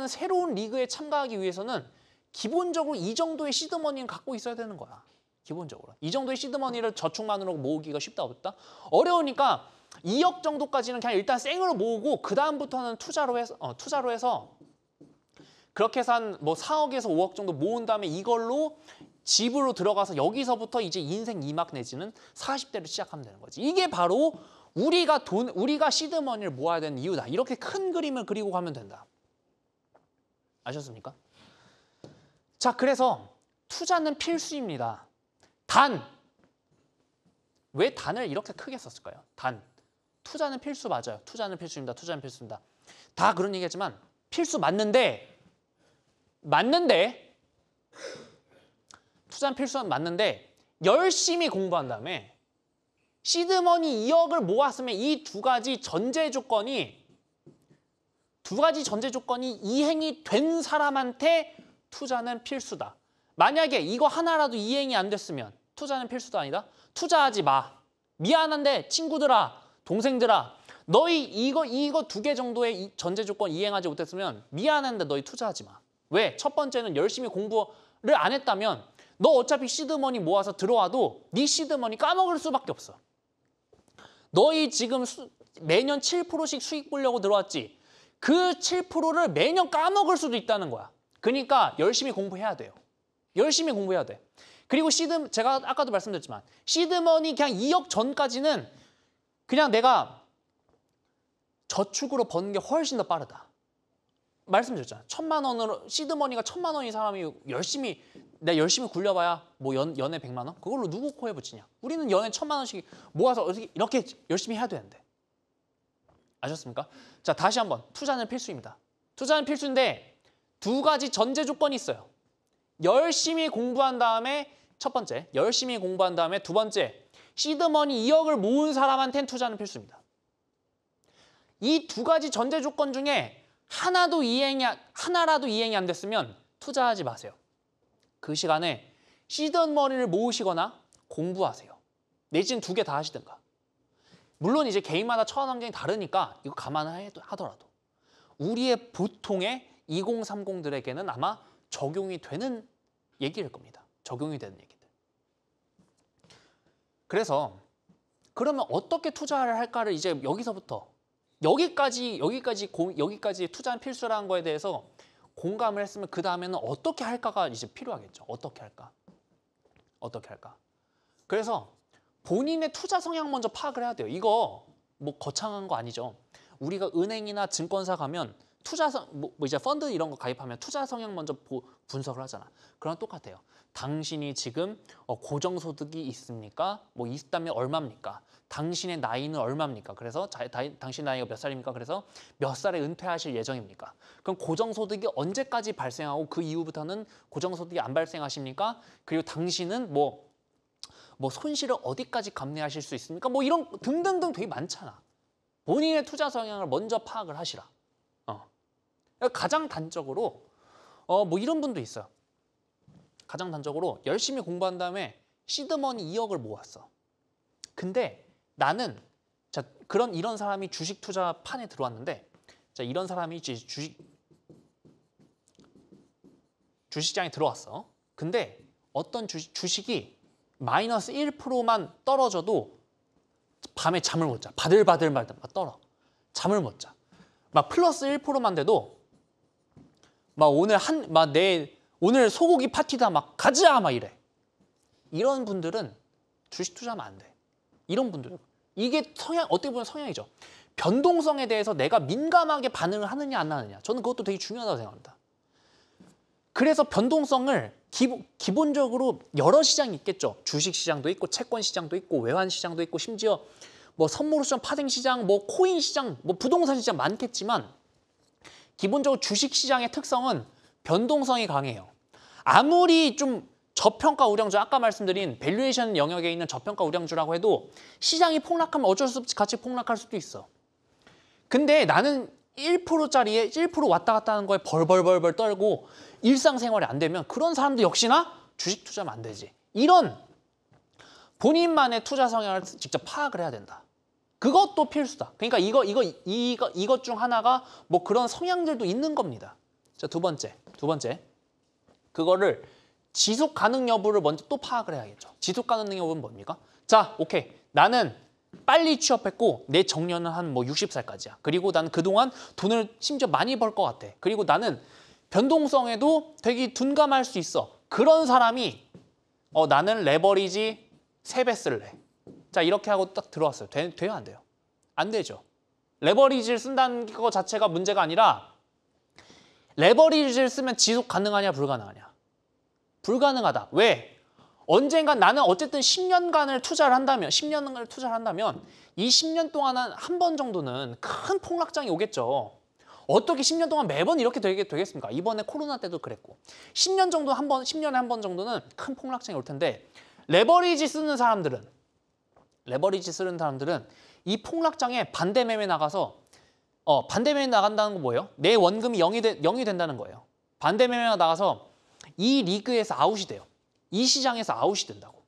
새로운 리그에 참가하기 위해서는 기본적으로 이 정도의 시드머니는 갖고 있어야 되는 거야. 기본적으로. 이 정도의 시드머니를 저축만으로 모으기가 쉽다 어렵다? 어려우니까 2억 정도까지는 그냥 일단 생으로 모으고 그 다음부터는 투자로 해서 그렇게 해서 한 뭐 4억에서 5억 정도 모은 다음에 이걸로 집으로 들어가서 여기서부터 이제 인생 2막 내지는 40대를 시작하면 되는 거지. 이게 바로 우리가 시드머니를 모아야 되는 이유다. 이렇게 큰 그림을 그리고 가면 된다. 아셨습니까? 자, 그래서 투자는 필수입니다. 왜 단을 이렇게 크게 썼을까요? 투자는 필수 맞아요. 투자는 필수입니다. 다 그런 얘기하지만 필수 맞는데 투자는 필수는 맞는데 열심히 공부한 다음에 시드머니 2억을 모았으면 이 두 가지 전제 조건이 이행이 된 사람한테 투자는 필수다. 만약에 이거 하나라도 이행이 안 됐으면 투자는 필수도 아니다. 투자하지 마. 미안한데 친구들아, 동생들아, 너희 이거 2개 정도의 전제 조건 이행하지 못했으면 미안한데 너희 투자하지 마. 왜? 첫 번째는 열심히 공부를 안 했다면 너 어차피 시드머니 모아서 들어와도 네 시드머니 까먹을 수밖에 없어. 너희 지금 매년 7%씩 수익 보려고 들어왔지. 그 7%를 매년 까먹을 수도 있다는 거야. 그러니까 열심히 공부해야 돼요. 열심히 공부해야 돼. 그리고 제가 아까도 말씀드렸지만 시드머니 그냥 2억 전까지는 그냥 내가 저축으로 버는 게 훨씬 더 빠르다. 말씀드렸잖아요. 1,000만 원으로 시드머니가 1,000만 원인 사람이 내가 열심히 굴려봐야 뭐 연에 100만 원? 그걸로 누구 코에 붙이냐? 우리는 연에 1,000만 원씩 모아서 이렇게 열심히 해야 되는데. 아셨습니까? 자, 다시 한번 투자는 필수입니다. 투자는 필수인데 두 가지 전제 조건이 있어요. 열심히 공부한 다음에 첫 번째, 열심히 공부한 다음에 두 번째, 시드머니 2억을 모은 사람한테는 투자는 필수입니다. 이 두 가지 전제 조건 중에 하나라도 이행이 안 됐으면 투자하지 마세요. 그 시간에 시드머니를 모으시거나 공부하세요. 내지는 두 개 다 하시든가. 물론 이제 개인마다 처한 환경이 다르니까 이거 감안하더라도 우리의 보통의 2030들에게는 아마 적용이 되는 얘기일 겁니다. 적용이 되는 얘기들. 그래서 그러면 어떻게 투자를 할까를 이제 여기까지 투자는 필수라는 거에 대해서 공감을 했으면 그 다음에는 어떻게 할까가 이제 필요하겠죠. 어떻게 할까? 그래서 본인의 투자 성향 먼저 파악을 해야 돼요. 이거 뭐 거창한 거 아니죠. 우리가 은행이나 증권사 가면 이제 펀드 이런 거 가입하면 투자 성향 먼저 분석을 하잖아. 그랑 똑같아요. 당신이 지금 고정소득이 있습니까? 뭐 있다면 얼마입니까? 당신의 나이는 얼마입니까? 그래서 당신 나이가 몇 살입니까? 그래서 몇 살에 은퇴하실 예정입니까? 그럼 고정소득이 언제까지 발생하고 그 이후부터는 고정소득이 안 발생하십니까? 그리고 당신은 뭐 손실을 어디까지 감내하실 수 있습니까? 뭐 이런 등등등 되게 많잖아. 본인의 투자 성향을 먼저 파악을 하시라. 가장 단적으로 뭐 이런 분도 있어요. 가장 단적으로 열심히 공부한 다음에 시드머니 2억을 모았어. 근데 나는 자 이런 사람이 주식 투자 판에 들어왔는데 자 이런 사람이 이제 주식장에 들어왔어. 근데 어떤 주식이 마이너스 1%만 떨어져도 밤에 잠을 못 자. 바들바들 막 떨어. 잠을 못 자. 막 플러스 1%만 돼도 막 오늘 소고기 파티다 막 가자 막 이래. 이런 분들은 주식 투자하면 안 돼. 이런 분들은 이게 어떻게 보면 성향이죠. 변동성에 대해서 내가 민감하게 반응을 하느냐 안 하느냐. 저는 그것도 되게 중요하다고 생각합니다. 그래서 변동성을 기본적으로 여러 시장이 있겠죠. 주식 시장도 있고 채권 시장도 있고 외환 시장도 있고 심지어 뭐 선물 옵션 파생 시장, 뭐 코인 시장, 뭐 부동산 시장 많겠지만 기본적으로 주식 시장의 특성은 변동성이 강해요. 아무리 좀 저평가 우량주, 아까 말씀드린 밸류에이션 영역에 있는 저평가 우량주라고 해도 시장이 폭락하면 어쩔 수 없이 같이 폭락할 수도 있어. 근데 나는 1%짜리에 1% 왔다 갔다 하는 거에 벌벌벌 떨고 일상생활이 안 되면 그런 사람도 역시나 주식 투자하면 안 되지. 이런 본인만의 투자 성향을 직접 파악을 해야 된다. 그것도 필수다. 그러니까 이것 중 하나가 뭐 그런 성향들도 있는 겁니다. 자, 두 번째. 그거를 지속 가능 여부를 먼저 또 파악을 해야겠죠. 지속 가능 여부는 뭡니까? 자, 오케이. 나는 빨리 취업했고 내 정년은 한 뭐 60살까지야. 그리고 나는 그동안 돈을 심지어 많이 벌 것 같아. 그리고 나는 변동성에도 되게 둔감할 수 있어. 그런 사람이 나는 레버리지 3배 쓸래. 자, 이렇게 하고 딱 들어왔어요. 돼요, 안 돼요? 안 되죠. 레버리지를 쓴다는 거 자체가 문제가 아니라 레버리지를 쓰면 지속 가능하냐 불가능하냐. 불가능하다. 왜? 언젠간 나는 어쨌든 10년간을 투자를 한다면 이 10년 동안은 한 번 정도는 큰 폭락장이 오겠죠. 어떻게 10년 동안 매번 이렇게 되겠습니까? 이번에 코로나 때도 그랬고 10년에 한 번 정도는 큰 폭락장이 올 텐데 레버리지 쓰는 사람들은 이 폭락장에 반대 매매 나가서 반대 매매 나간다는 건 뭐예요? 내 원금이 0이 된다는 거예요. 반대 매매가 나가서 이 리그에서 아웃이 돼요. 이 시장에서 아웃이 된다고.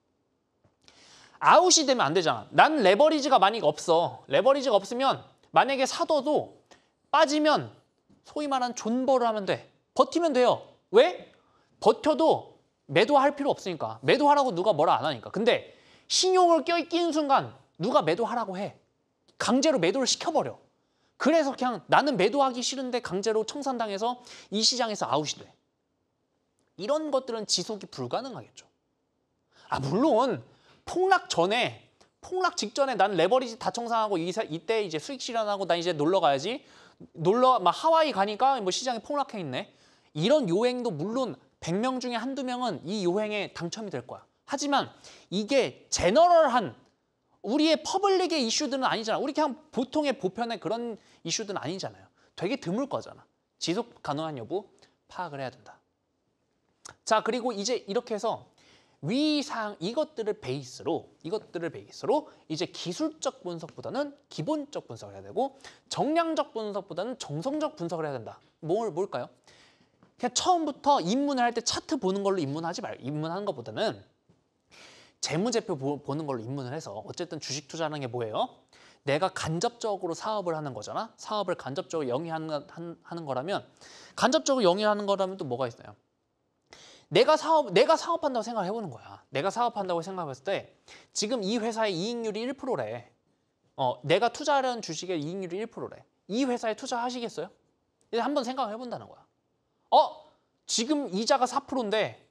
아웃이 되면 안 되잖아. 난 레버리지가 만약 없어. 레버리지가 없으면 만약에 사둬도 빠지면 소위 말하는 존버를 하면 돼. 버티면 돼요. 왜? 버텨도 매도할 필요 없으니까. 매도하라고 누가 뭐라 안 하니까. 근데 신용을 끼는 순간 누가 매도하라고 해. 강제로 매도를 시켜버려. 그래서 그냥 나는 매도하기 싫은데 강제로 청산당해서 이 시장에서 아웃이 돼. 이런 것들은 지속이 불가능하겠죠. 물론 폭락 직전에 난 레버리지 다 청산하고 이때 이제 수익 실현하고 난 이제 놀러 가야지. 막 하와이 가니까 뭐 시장에 폭락해 있네. 이런 요행도 물론 100명 중에 한두 명은 이 요행에 당첨이 될 거야. 하지만 이게 제너럴한 우리의 퍼블릭의 이슈들은 아니잖아. 우리 그냥 보통의 보편의 그런 이슈들은 아니잖아요. 되게 드물 거잖아. 지속 가능한 여부 파악을 해야 된다. 자, 그리고 이제 이렇게 해서 위상 이것들을 베이스로 이제 기술적 분석보다는 기본적 분석을 해야 되고 정량적 분석보다는 정성적 분석을 해야 된다. 뭘까요? 그냥 처음부터 입문을 할 때 차트 보는 걸로 입문하는 것보다는 재무제표 보는 걸로 입문을 해서 어쨌든 주식 투자하는 게 뭐예요? 내가 간접적으로 사업을 하는 거잖아. 사업을 간접적으로 영위하는 거라면 또 뭐가 있어요? 내가 사업한다고 생각을 해보는 거야. 내가 사업한다고 생각했을 때 지금 이 회사의 이익률이 1%래. 내가 투자하려는 주식의 이익률이 1%래. 이 회사에 투자하시겠어요? 이제 한번 생각을 해본다는 거야. 지금 이자가 4%인데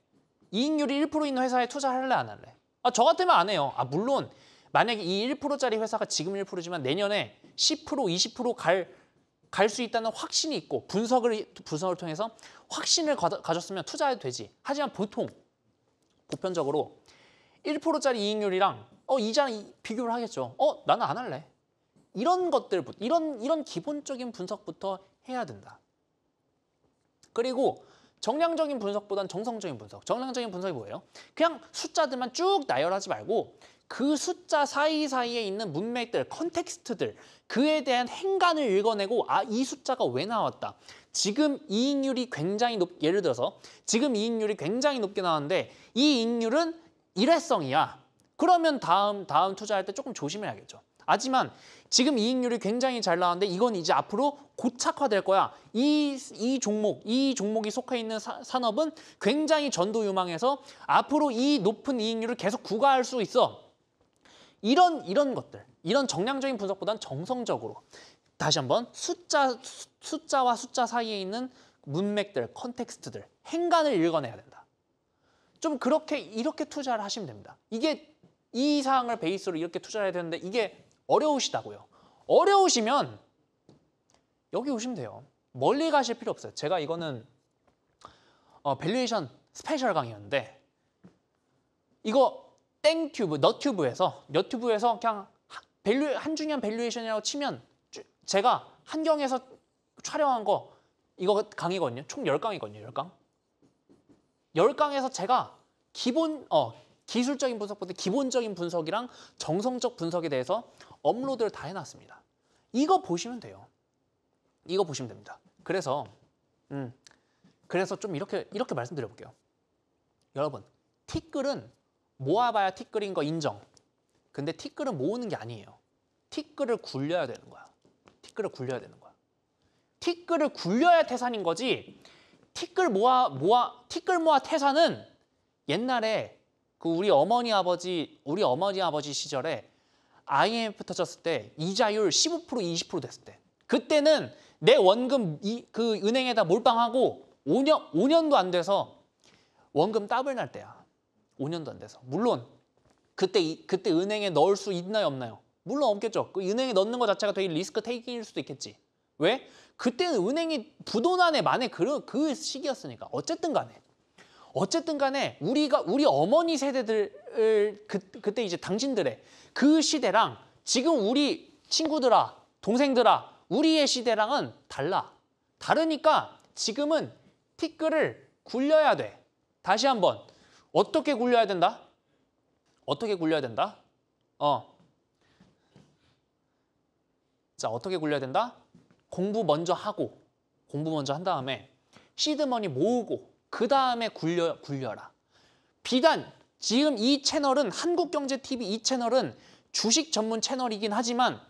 이익률이 1% 있는 회사에 투자할래 안 할래? 저 같으면 안 해요. 물론 만약에 이 1%짜리 회사가 지금 1%지만 내년에 10%, 20% 갈 수 있다는 확신이 있고 분석을 통해서 확신을 가졌으면 투자해도 되지. 하지만 보편적으로 1%짜리 이익률이랑 이자는 비교를 하겠죠. 나는 안 할래. 이런 것들부터 이런 기본적인 분석부터 해야 된다. 그리고 정량적인 분석보다는 정성적인 분석. 정량적인 분석이 뭐예요? 그냥 숫자들만 쭉 나열하지 말고 그 숫자 사이사이에 있는 문맥들, 컨텍스트들, 그에 대한 행간을 읽어내고 아, 이 숫자가 왜 나왔다. 지금 이익률이 굉장히 예를 들어서 지금 이익률이 굉장히 높게 나왔는데 이 이익률은 일회성이야. 그러면 다음 투자할 때 조금 조심해야겠죠. 하지만 지금 이익률이 굉장히 잘 나왔는데 이건 이제 앞으로 고착화될 거야. 이 종목이 속해 있는 산업은 굉장히 전도유망해서 앞으로 이 높은 이익률을 계속 구가할 수 있어. 이런 것들, 이런 정량적인 분석보다는 정성적으로 다시 한번 숫자와 숫자 사이에 있는 문맥들, 컨텍스트들, 행간을 읽어내야 된다. 좀 이렇게 투자를 하시면 됩니다. 이게 이 사항을 베이스로 이렇게 투자를 해야 되는데 이게 어려우시다고요. 어려우시면 여기 오시면 돼요. 멀리 가실 필요 없어요. 제가 이거는 밸류에이션 스페셜 강의였는데 이거 땡튜브, 너튜브에서 그냥 한중현 밸류에이션이라고 치면 제가 한경에서 촬영한 거 이거 강의거든요. 총 10강이거든요. 10강. 10강에서 제가 기술적인 분석보다 기본적인 분석이랑 정성적 분석에 대해서 업로드를 다 해놨습니다. 이거 보시면 돼요. 이거 보시면 됩니다. 그래서 좀 이렇게 말씀드려볼게요. 여러분, 티끌은 모아봐야 티끌인 거 인정. 근데 티끌은 모으는 게 아니에요. 티끌을 굴려야 되는 거야. 티끌을 굴려야 태산인 거지. 티끌 모아 태산은 옛날에 그 우리 어머니 아버지 시절에 IMF 터졌을 때 이자율 15% 20% 됐을 때 그때는 내 원금 그 은행에다 몰빵하고 5년도 안 돼서 원금 더블 날 때야. 5년도 안 돼서. 물론 그때 은행에 넣을 수 있나요 없나요? 물론 없겠죠. 그 은행에 넣는 것 자체가 되게 리스크 테이킹일 수도 있겠지. 왜? 그때는 은행이 부도난에 만에 그 시기였으니까. 어쨌든 간에 우리 어머니 세대들 그때 이제 당신들의 그 시대랑 지금 우리 친구들아, 동생들아, 우리의 시대랑은 달라. 다르니까 지금은 티끌을 굴려야 돼. 다시 한번 어떻게 굴려야 된다? 자, 어떻게 굴려야 된다? 공부 먼저 한 다음에 시드머니 모으고 그 다음에 굴려라. 비단 지금 이 채널은 한국경제TV 이 채널은 주식 전문 채널이긴 하지만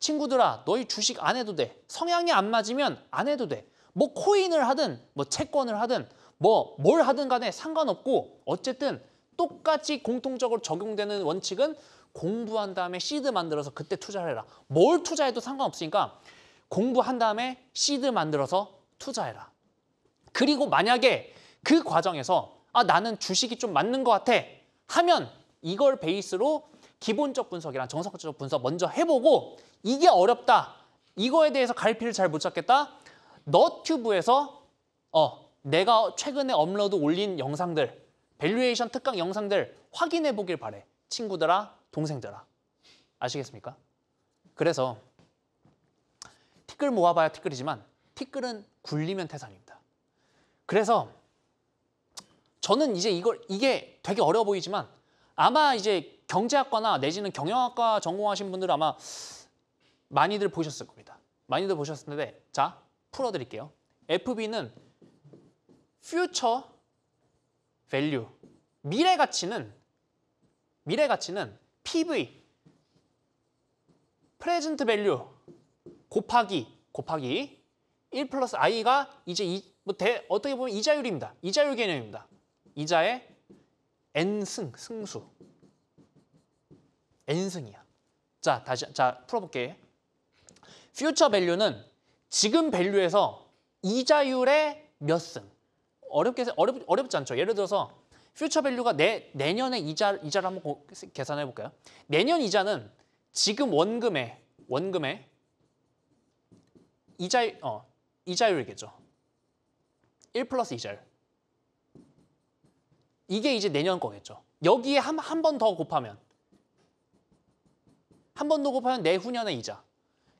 친구들아, 너희 주식 안 해도 돼. 성향이 안 맞으면 안 해도 돼. 뭐 코인을 하든 뭐 채권을 하든 뭐 뭘 하든 간에 상관없고 어쨌든 똑같이 공통적으로 적용되는 원칙은 공부한 다음에 시드 만들어서 그때 투자를 해라. 뭘 투자해도 상관없으니까 공부한 다음에 시드 만들어서 투자해라. 그리고 만약에 그 과정에서 나는 주식이 좀 맞는 것 같아 하면 이걸 베이스로 기본적 분석이랑 정석적 분석 먼저 해보고 이게 어렵다. 이거에 대해서 갈피를 잘 못 잡겠다. 너튜브에서 내가 최근에 업로드 올린 영상들, 밸류에이션 특강 영상들 확인해 보길 바래. 친구들아, 동생들아. 아시겠습니까? 그래서 티끌 모아봐야 티끌이지만 티끌은 굴리면 태산입니다. 그래서 저는 이제 이게 되게 어려워 보이지만 아마 이제 경제학과나 내지는 경영학과 전공하신 분들은 아마 많이들 보셨을 겁니다. 많이들 보셨을 텐데 자, 풀어드릴게요. FB는 Future Value, 미래 가치는 PV, Present Value 곱하기 1 플러스 i가 이제 어떻게 보면 이자율입니다. 이자율 개념입니다. 이자의 승수. n승이야. 자, 풀어볼게. 퓨처 밸류는 지금 밸류에서 이자율의 몇 승. 어렵지 않죠. 예를 들어서 퓨처 밸류가 내년의 이자를 한번 계산해 볼까요? 내년 이자는 지금 원금의 이자율이겠죠. 1 플러스 이자율. 이게 이제 내년 거겠죠. 여기에 한 번 더 곱하면 내후년의 이자.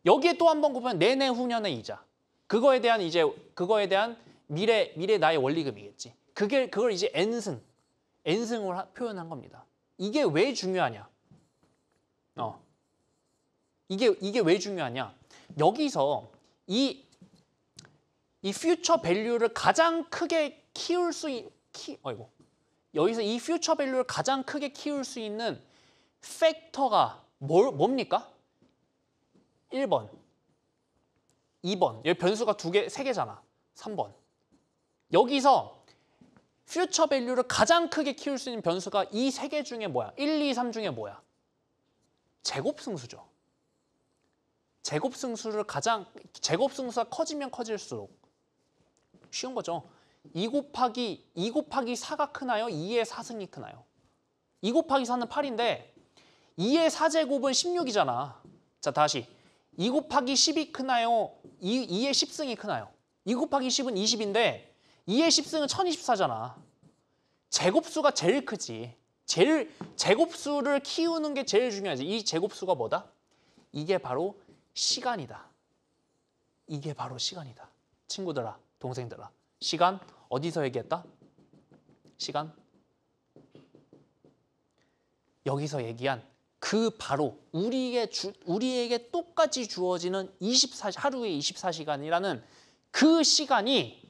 여기에 또 한 번 곱하면 내내후년의 이자. 그거에 대한 미래 나의 원리금이겠지. 그걸 이제 n승으로 표현한 겁니다. 이게 왜 중요하냐? 이게 왜 중요하냐? 여기서 이 퓨처 밸류를 가장 크게 키울 수 여기서 이 퓨처 밸류를 가장 크게 키울 수 있는 팩터가 뭡니까? 1번, 2번. 여기 변수가 3개잖아. 3번. 여기서 퓨처 밸류를 가장 크게 키울 수 있는 변수가 이 3개 중에 뭐야? 1, 2, 3 중에 뭐야? 제곱승수죠. 제곱승수가 커지면 커질수록 쉬운 거죠. 2 곱하기 4가 크나요? 2의 4승이 크나요? 2 곱하기 4는 8인데 2의 4제곱은 16이잖아. 자, 다시 2 곱하기 10이 크나요? 2의 10승이 크나요? 2 곱하기 10은 20인데 2의 10승은 1024잖아. 제곱수가 제일 크지. 제곱수를 키우는 게 제일 중요하지. 이 제곱수가 뭐다? 이게 바로 시간이다. 이게 바로 시간이다. 친구들아, 동생들아. 시간 어디서 얘기했다? 시간 여기서 얘기한 그 바로 우리에게 똑같이 주어지는 하루에 24시간이라는 그 시간이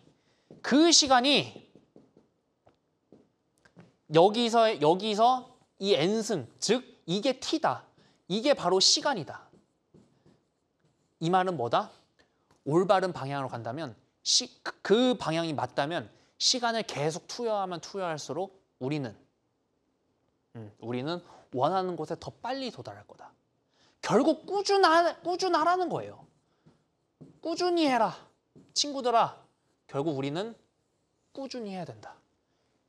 여기서 이 n승, 즉 이게 t다. 이게 바로 시간이다. 이 말은 뭐다? 올바른 방향으로 간다면 그 방향이 맞다면 시간을 계속 투여하면 투여할수록 우리는 원하는 곳에 더 빨리 도달할 거다. 결국 꾸준하라는 거예요. 꾸준히 해라. 친구들아, 결국 우리는 꾸준히 해야 된다.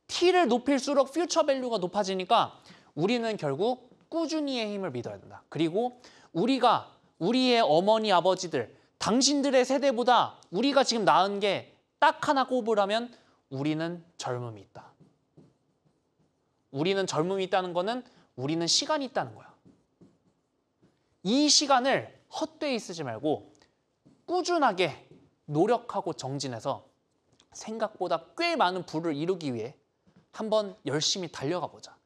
T를 높일수록 퓨처 밸류가 높아지니까 우리는 결국 꾸준히의 힘을 믿어야 된다. 그리고 우리의 어머니, 아버지들, 당신들의 세대보다 우리가 지금 낳은 게 딱 하나 꼽으라면 우리는 젊음이 있다. 우리는 젊음이 있다는 거는 우리는 시간이 있다는 거야. 이 시간을 헛되이 쓰지 말고 꾸준하게 노력하고 정진해서 생각보다 꽤 많은 부를 이루기 위해 한번 열심히 달려가 보자.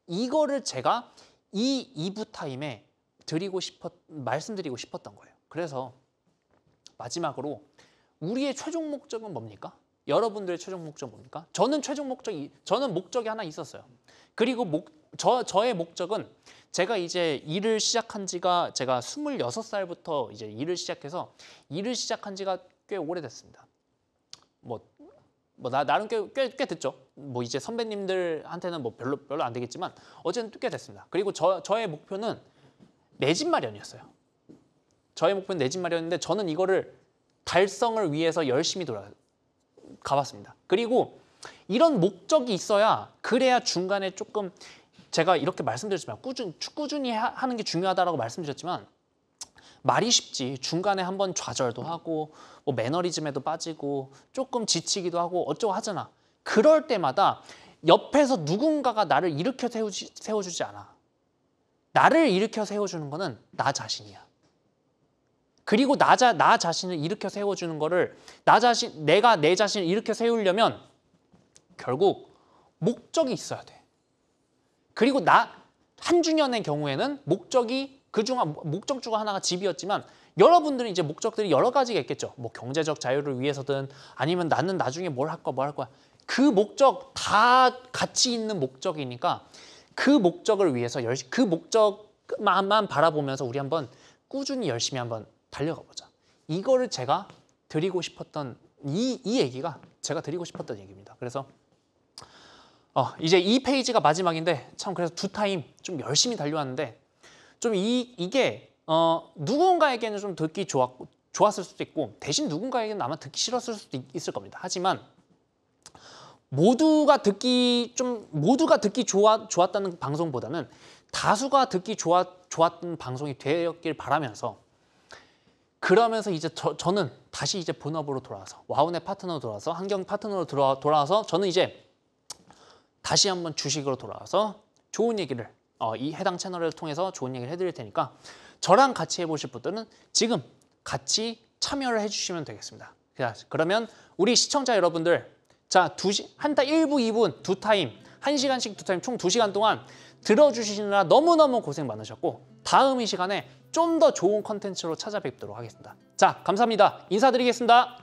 이거를 제가 이 2부 타임에 말씀드리고 싶었던 거예요. 그래서 마지막으로 우리의 최종 목적은 뭡니까? 여러분들의 최종 목적은 뭡니까? 저는 목적이 하나 있었어요. 그리고 저의 목적은 제가 이제 일을 시작한 지가 제가 26살부터 이제 일을 시작해서 일을 시작한 지가 꽤 오래됐습니다. 나름 꽤 됐죠. 이제 선배님들한테는 별로 안 되겠지만 어쨌든 꽤 됐습니다. 그리고 저의 목표는 내 집 마련이었어요. 저의 목표는 내 집 마련인데 저는 이거를 달성을 위해서 열심히 가봤습니다. 그리고 이런 목적이 있어야 그래야 중간에 조금 제가 이렇게 말씀드렸지만 꾸준히 하는 게 중요하다라고 말씀드렸지만 말이 쉽지. 중간에 한번 좌절도 하고 매너리즘에도 빠지고 조금 지치기도 하고 어쩌고 하잖아. 그럴 때마다 옆에서 누군가가 나를 일으켜 세워주지 않아. 나를 일으켜 세워주는 거는 나 자신이야. 그리고 나 자신을 일으켜 세워주는 거를 내가 내 자신을 일으켜 세우려면 결국 목적이 있어야 돼. 그리고 한준현의 경우에는 목적 중 하나가 집이었지만 여러분들은 이제 목적들이 여러 가지가 있겠죠. 경제적 자유를 위해서든 아니면 나는 나중에 뭘 할 거야. 그 목적 다 같이 있는 목적이니까 그 목적을 위해서 그 목적만 바라보면서 우리 한번 꾸준히 열심히 한번 달려가 보자. 이거를 제가 드리고 싶었던 이 얘기가 제가 드리고 싶었던 얘기입니다. 그래서 이제 이 페이지가 마지막인데 참 그래서 2타임 좀 열심히 달려왔는데 좀 이게 누군가에게는 좀 듣기 좋았을 수도 있고 대신 누군가에게는 아마 듣기 싫었을 수도 있을 겁니다. 하지만 모두가 듣기 좋았다는 방송보다는 다수가 듣기 좋았던 방송이 되었길 바라면서 그러면서 이제 저는 다시 이제 본업으로 돌아와서 와우넷 파트너로 돌아와서 한경 파트너로 돌아와서 저는 이제 다시 한번 주식으로 돌아와서 좋은 얘기를 이 해당 채널을 통해서 좋은 얘기를 해드릴 테니까 저랑 같이 해보실 분들은 지금 같이 참여를 해주시면 되겠습니다. 그러면 우리 시청자 여러분들 자, 한타 1부, 2분 2타임 1시간씩 2타임 총 2시간 동안 들어주시느라 너무너무 고생 많으셨고 다음 이 시간에 좀 더 좋은 컨텐츠로 찾아뵙도록 하겠습니다. 자, 감사합니다. 인사드리겠습니다.